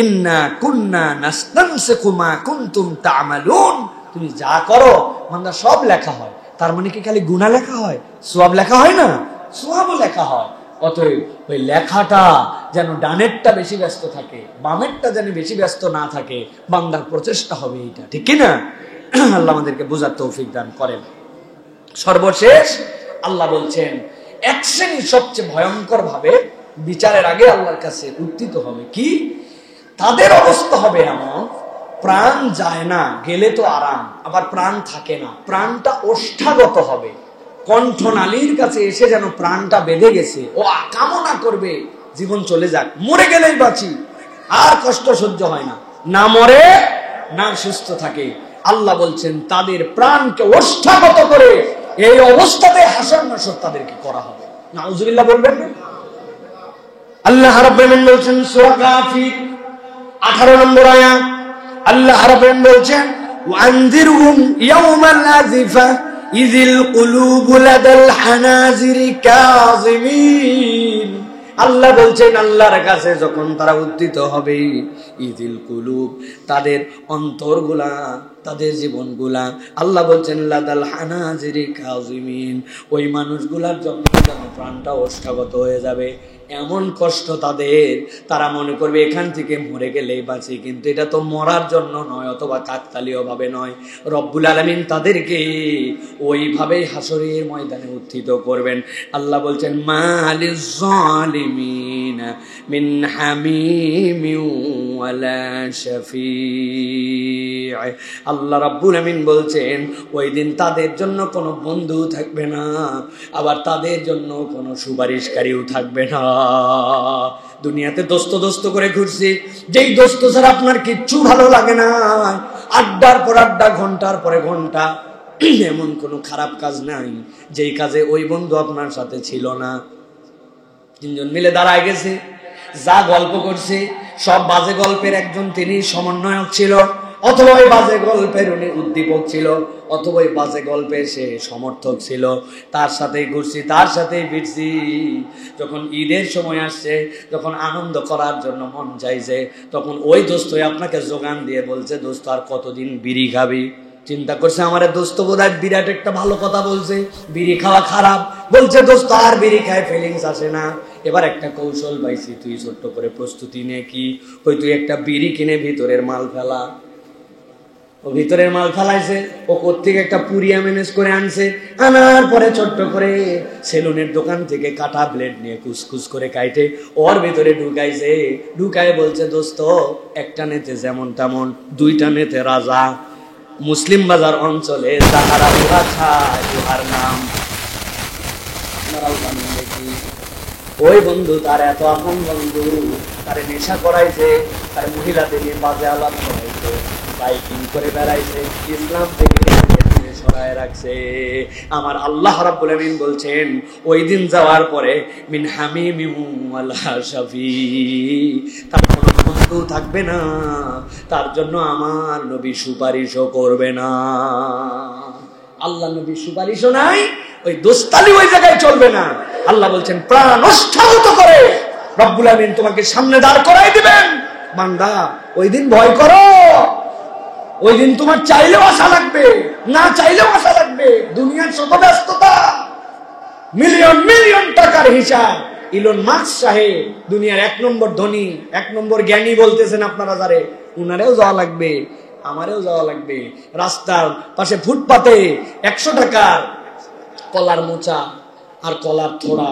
ইন্না কুন্না নাস্তানসিখু মা কুনতুম তা'মালুন। তুমি যা করো বান্দা সব লেখা হয়। তার মানে কি খালি গুনাহ লেখা হয়, সওয়াব লেখা হয় না? সওয়াবও লেখা হয়। অতএব ওই লেখাটা যেন ডানেরটা বেশি ব্যস্ত থাকে, বামেরটা যেন বেশি ব্যস্ত না থাকে, বান্দার প্রচেষ্টা হবে এইটা, ঠিক কি না? আল্লাহ আমাদেরকে বোঝার তৌফিক দান করেন। সর্বশেষ আল্লাহ বলছেন এক শ্রেণী সবচেয়ে ভয়ঙ্কর ভাবে বিচারের আগে আল্লাহর কাছে উত্থিত হবে। কি? তাদের অবস্থা হবে এমন, প্রাণ যায় না, গেলে তো আরাম, আবার প্রাণ থাকে না, প্রাণটা ওষ্ঠাগত হবে, কণ্ঠনালীর কাছে এসে যেন প্রাণটা বেঁধে গেছে। ও কামনা করবে জীবন চলে যাক, মরে গেলেই বাঁচি, আর কষ্ট সহ্য হয় না, না মরে না সুস্থ থাকে। আল্লাহ বলছেন তাদের প্রাণকে ওষ্ঠাগত করে এই অবস্থাতে হাসর নাসর তাদেরকে করা হবে। নাউজুবিল্লাহ বলবেন না? আল্লাহ রাব্বুল আলামিন বলছেন সূরা গাফির 18 নম্বর আয়াত, আল্লাহ রাব্বুল আলামিন বলছেন ওয়ানযিরহুম ইয়াওমাল আযিফা ইযিল কুলুবু লাদাল হানাজিরি কাযিমিন। আল্লাহ বলছেন আল্লাহর কাছে যখন তারা উদ্ধৃত হবে, ইযিল কুলুব, তাদের অন্তরগুলা, তাদের জীবনগুলা, আল্লাহ বলছেন লাদাল হানাজিরি কাযিমিন, ওই মানুষগুলার জন্য যেন প্রাণটা ওষ্ঠাগত হয়ে যাবে। এমন কষ্ট তাদের, তারা মনে করবে এখান থেকে মরে গেলেই বাঁচি, কিন্তু এটা তো মরার জন্য নয়, অথবা কাকতালীয় ভাবে নয়। রব্বুল আলামিন তাদেরকে ওইভাবেই হাসরের ময়দানে উত্থিত করবেন। আল্লাহ বলছেন মালিজ জালিমিন মিন হামিমিন ওয়ালা শাফি'। আল্লাহ রাব্বুল আমিন বলছেন ওই দিন তাদের জন্য কোনো বন্ধু থাকবে না, আবার তাদের জন্য কোনো সুপারিশকারীও থাকবে না। দুনিয়াতে দোস্ত দোস্ত করে ঘুরছি, যেই দোস্ত ছাড়া আপনার কিচ্ছু ভালো লাগে না, আড্ডার পর আড্ডা, ঘন্টার পরে ঘন্টা, এমন কোনো খারাপ কাজ নাই যেই কাজে ওই বন্ধু আপনার সাথে ছিল না। 3 জন মিলে দাঁড়ায় গেছে, যা গল্প করছে সব বাজে গল্পের একজন তিনি সমন্বয়ক ছিল। অথবা ওই বাজে গল্পের উনি উদ্দীপক ছিল, অথবা ওই বাজে গল্পে সে সমর্থক ছিল, তার সাথেই ঘুরছি, তার সাথেই ফিরছি। যখন ঈদের সময় আসছে, যখন আনন্দ করার জন্য মন চাইছে, তখন ওই দোস্তই আপনাকে যোগান দিয়ে বলছে, দোস্ত আর কতদিন বিড়ি খাবি? চিন্তা করছে আমার দোস্ত বোধহয় বিরাট একটা ভালো কথা বলছে, বিড়ি খাওয়া খারাপ, বলছে দোস্ত আর বিড়ি খায় ফিলিংস আসে না। এবার একটা কৌশল পাইছি, তুই ছোট্ট করে প্রস্তুতি নে। কি? ওই তুই একটা বিড়ি কিনে ভিতরের মাল ফেলা। ও ভিতরের মাল ফেলাইছে, ও কোত্থেকে একটা পুরিয়া ম্যানেজ করে আনছে, আনার পরে ছোট্ট করে সেলুনের দোকান থেকে কাটা ব্লেড নিয়ে কুচকুচ করে কাইটে ওর ভিতরে ঢুকাইছে। ঢুকায় বলছে, দোস্ত একটা নেতে যেমন তেমন, দুইটা নেতে রাজা। মুসলিম বাজার অঞ্চলে যাহারা উহা খায় উহার নাম। আপনারাও জানেন দেখি। ওই বন্ধু তার এত আপন বন্ধু, তারে নেশা করাইছে, তার মহিলাদের নিয়ে বাজে আলাপ করাইছে, বাইকিং করে বেড়াইছে, ইসলাম থেকে সরায় রাখছে। আমার আল্লাহ রাব্বুল আমিন বলছেন, ওই দিন যাওয়ার পরে মিন হামিমিম ওয়ালা শাফি, তার কোনো বন্ধু থাকবে না, তার জন্য আমার নবী সুপারিশও করবে না। আল্লাহ নবী সুপারিশও নাই, ওই দোস্তালি ওই জায়গায় চলবে না। আল্লাহ বলছেন প্রাণ উৎসাহিত করে রব্বুল আমিন তোমাকে সামনে দাঁড় করাই দিবেন। বান্দা ওই দিন ভয় করো, ওই দিন তোমার চাইলেও আশা লাগবে, না চাইলেও আশা লাগবে। দুনিয়ার শত ব্যস্ততা, মিলিয়ন মিলিয়ন টাকার হিসাব। ইলন মাস্ক সাহেব দুনিয়ার 1 নম্বর ধনী, 1 নম্বর জ্ঞানী বলতেছেন আপনারা যারে, উনারেও যাওয়া লাগবে, আমারেও যাওয়া লাগবে। রাস্তার পাশে ফুটপাতে 100 টাকার কলার মোচা আর কলার থোড়া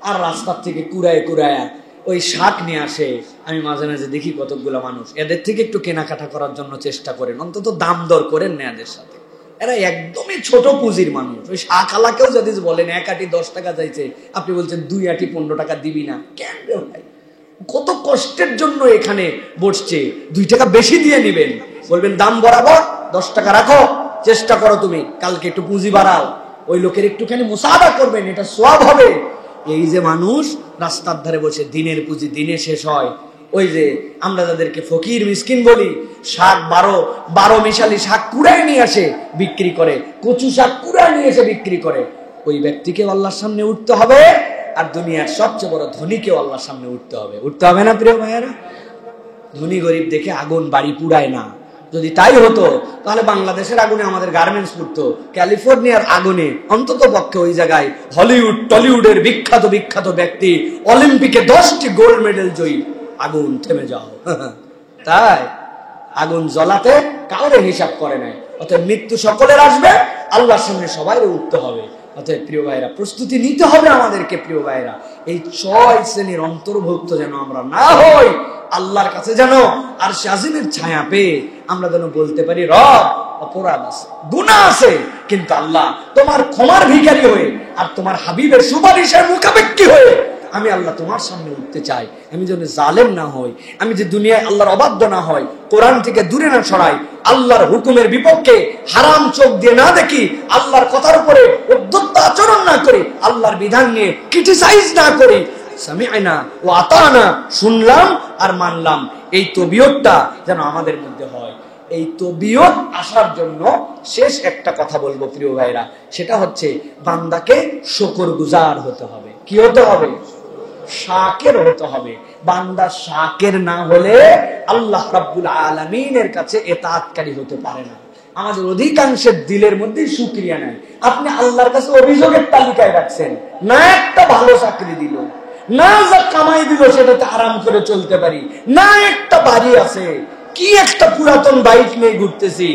আর রাস্তার থেকে কুড়ায় কুড়ায় ওই শাক নিয়ে আসে। আমি মাঝে মাঝে দেখি কতগুলো মানুষ এদের থেকে একটু কেনাকাটা করার জন্য চেষ্টা করেন, অন্তত দাম দর করেন না এদের সাথে। এরা একদমই ছোট পুঁজির মানুষ। ওই শাক আলাকেও যদি বলেন 1 আটি 10 টাকা চাইছে, আপনি বলছেন 2 আটি 15 টাকা দিবি না। কেন রে ভাই? কত কষ্টের জন্য এখানে বসছে, 2 টাকা বেশি দিয়ে নিবেন, বলবেন দাম বরাবর 10 টাকা রাখো, চেষ্টা করো তুমি কালকে একটু পুঁজি বাড়াও, ওই লোকের একটুখানি মুসাফা করবেন, এটা সওয়াব হবে। এই যে মানুষ রাস্তার ধারে বসে দিনের পুঁজি দিনে শেষ হয়। ওই যে আমরা যাদেরকে ফকির মিসকিন বলি, শাক 12 মিশালি শাক কুড়ায় নিয়ে আসে বিক্রি করে, কচু শাক কুড়ায় নিয়ে এসে বিক্রি করে, ওই ব্যক্তিকে আল্লাহর সামনে উঠতে হবে। আর দুনিয়ার সবচেয়ে বড় ধনীকেও আল্লাহর সামনে উঠতে হবে। উঠতে হবে না প্রিয় ভাইয়েরা? ধনী গরিব দেখে আগুন বাড়ি পুড়ায় না। যদি তাই হতো তাহলে বাংলাদেশের আগুনে আমাদের গার্মেন্টস পুড়তো, ক্যালিফোর্নিয়ার আগুনে অন্তত পক্ষে ওই জায়গায় হলিউড টলিউডের বিখ্যাত বিখ্যাত ব্যক্তি, অলিম্পিকে 10টি গোল্ড মেডেল জয়ী, আগুন থেমে যাও। তাই আগুন জ্বলাতে কাউরে হিসাব করে নাই। অতএব মৃত্যু সকলের আসবে, আল্লাহর সামনে সবাই উঠতে হবে। অতএব প্রিয় ভাইরা প্রস্তুতি নিতে হবে আমাদেরকে। প্রিয় ভাইরা এই 6 শ্রেণীর অন্তর্ভুক্ত যেন আমরা না হই, আল্লাহর কাছে যেন আর শাজিমের ছায়া পেয়ে আমরা যেন বলতে পারি, রব অপরাধ আছে, গুনাহ আছে, কিন্তু আল্লাহ তোমার ক্ষমার ভিখারি হয়ে আর তোমার হাবিবের সুপারিশের মুখাপেক্ষী হয়ে আমি আল্লাহ তোমার সামনে উঠতে চাই। আমি যেন জালেম না হই, আমি যে দুনিয়ায় আল্লাহর অবাধ্য না হয়, কোরআন থেকে দূরে না সরাই, আল্লাহর হুকুমের বিপক্ষে হারাম চোখ দিয়ে না দেখি, আল্লাহর কথার উপরে উদ্ধত আচরণ না করি, আল্লাহর বিধান নিয়ে ক্রিটিসাইজ না করি। সামি'না ওয়া আতানা, শুনলাম আর মানলাম, এই তবিয়তটা যেন আমাদের মধ্যে হয়। এই তবিয়ত আসার জন্য শেষ একটা কথা বলবো প্রিয় ভাইরা, সেটা হচ্ছে বান্দাকে শুকরগুজার হতে হবে। কি হতে হবে? শাকির হতে হবে। বান্দা শাকির না হলে আল্লাহ রাব্বুল আলামিনের কাছে ইতাআতকারী হতে পারে না। আমাদের অধিকাংশের দিলের মধ্যে শুকরিয়া নাই। আপনি আল্লাহর কাছে অভিযোগের তালিকায় রাখছেন, না একটা ভালো চাকরি দিল, না যা কামাই দিল সেটাতে আরাম করে চলতে পারি, না একটা বাড়ি আছে, কি একটা পুরাতন বাইক নিয়ে ঘুরতেছি,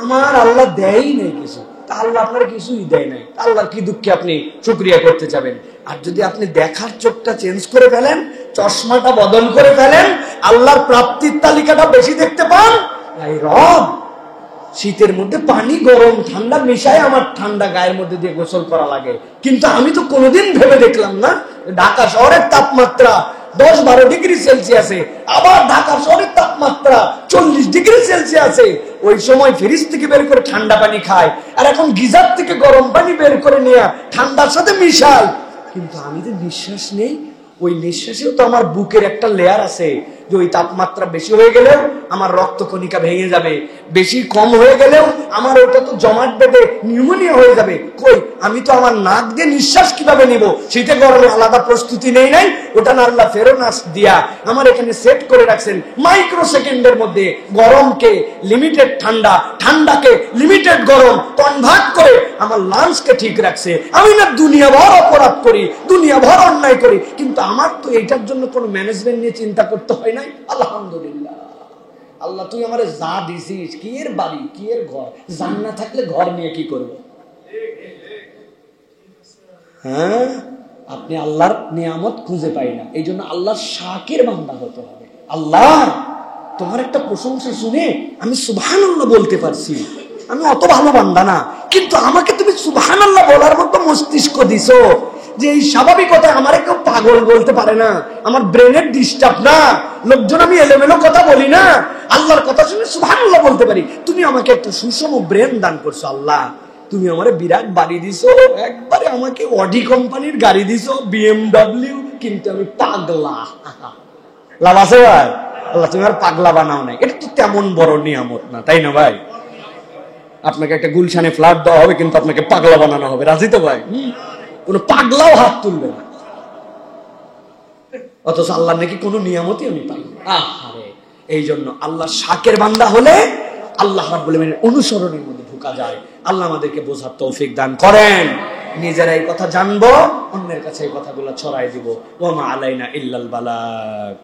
আমার আল্লাহ দেয়ই নেই কিছু। তা আল্লাহ আপনার কিছুই দেয় নাই, আল্লাহর কি দুঃখে আপনি শুকরিয়া করতে যাবেন? আর যদি আপনি দেখার চোখটা চেঞ্জ করে ফেলেন, চশমাটা বদল করে ফেলেন, আল্লাহর প্রাপ্তির তালিকাটা বেশি দেখতে পান, এই রব শীতের মধ্যে পানি গরম ঠান্ডা মিশায় আমার ঠান্ডা গায়ের মধ্যে দিয়ে গোসল করা লাগে, কিন্তু আমি তো কোনোদিন ভেবে দেখলাম না ঢাকা শহরের তাপমাত্রা 10-12 ডিগ্রি সেলসিয়াসে, আবার ঢাকা শহরের তাপমাত্রা 40 ডিগ্রি সেলসিয়াসে। ওই সময় ফ্রিজ থেকে বের করে ঠান্ডা পানি খায়, আর এখন গিজার থেকে গরম পানি বের করে নিয়ে ঠান্ডার সাথে মিশায়। কিন্তু আমি তো নিঃশ্বাস নেই, ওই নিঃশ্বাসেও তো আমার বুকের একটা লেয়ার আছে যে ওই তাপমাত্রা বেশি হয়ে গেলেও আমার রক্তকণিকা ভেঙে যাবে, বেশি কম হয়ে গেলেও আমার ওটা তো জমাট বেঁধে নিউমোনিয়া হয়ে যাবে। কই, আমি তো আমার নাক দিয়ে নিঃশ্বাস কিভাবে নিব, শীতে গরমে আলাদা প্রস্তুতি নেই নাই, ওটা না আল্লাহ ফেরোনাস দিয়া আমার এখানে সেট করে রাখছেন। মাইক্রো সেকেন্ডের মধ্যে গরমকে লিমিটেড ঠান্ডা, ঠান্ডাকে লিমিটেড গরম কনভার্ট করে আমার লাঞ্চকে ঠিক রাখছে। আমি না দুনিয়া ভর অপরাধ করি, দুনিয়া ভর অন্যায় করি, কিন্তু আমার তো এইটার জন্য কোনো ম্যানেজমেন্ট নিয়ে চিন্তা করতে হয় নাই। আলহামদুলিল্লাহ। আল্লাহ তুই আমারে যা দিছিস, কি এর বাড়ি, কি এর ঘর, জান না থাকলে ঘর নিয়ে কি করবো? হ্যাঁ, আপনি আল্লাহর নিয়ামত খুঁজে পাই না, এই জন্য আল্লাহর শাকির বান্দা হতে হবে। আল্লাহ তোমার একটা প্রশংসা শুনে আমি সুবহানাল্লাহ বলতে পারছি, আমি অত ভালো বান্দা না, কিন্তু আমাকে তুমি সুবহানাল্লাহ বলার মতো মস্তিষ্ক দিছো যে এই স্বাভাবিকতা আমারে কেউ পাগল বলতে পারে না, আমার ব্রেনের ডিস্টার্ব না, লোকজন আমি এলোমেলো কথা বলি না, আল্লাহর কথা শুনে সুবহানাল্লাহ বলতে পারি। তুমি আমাকে একটা সুষম ব্রেন দান করছো আল্লাহ। তুমি আমারে বিরাট বাড়ি দিছো, একবারে আমাকে অডি কোম্পানির গাড়ি দিছো, BMW, কিন্তু আমি পাগলা। লাভ আছে ভাই? আল্লাহ তুমি আর পাগলা বানাও নাই, এটা তো তেমন বড় নিয়ামত না, তাই না ভাই? আপনাকে একটা গুলশানে ফ্ল্যাট দেওয়া হবে, কিন্তু আপনাকে পাগলা বানানো হবে, রাজি তো ভাই? কোন পাগলাও হাত তুলবে না। অথচ আল্লাহ নাকি কোনো নিয়ামতই আমি পাই না। আহারে, এই জন্য আল্লাহ শাকের বান্দা হলে আল্লাহ রাব্বুল আলামিনের অনুসরণের মধ্যে ঢোকা যায়। আল্লাহ আমাদেরকে বোঝার তৌফিক দান করেন। নিজেরা এই কথা জানবো, অন্যের কাছে এই কথাগুলো ছড়াই দিব। ওয়া মা আলাইনা ইল্লাল বালাগ।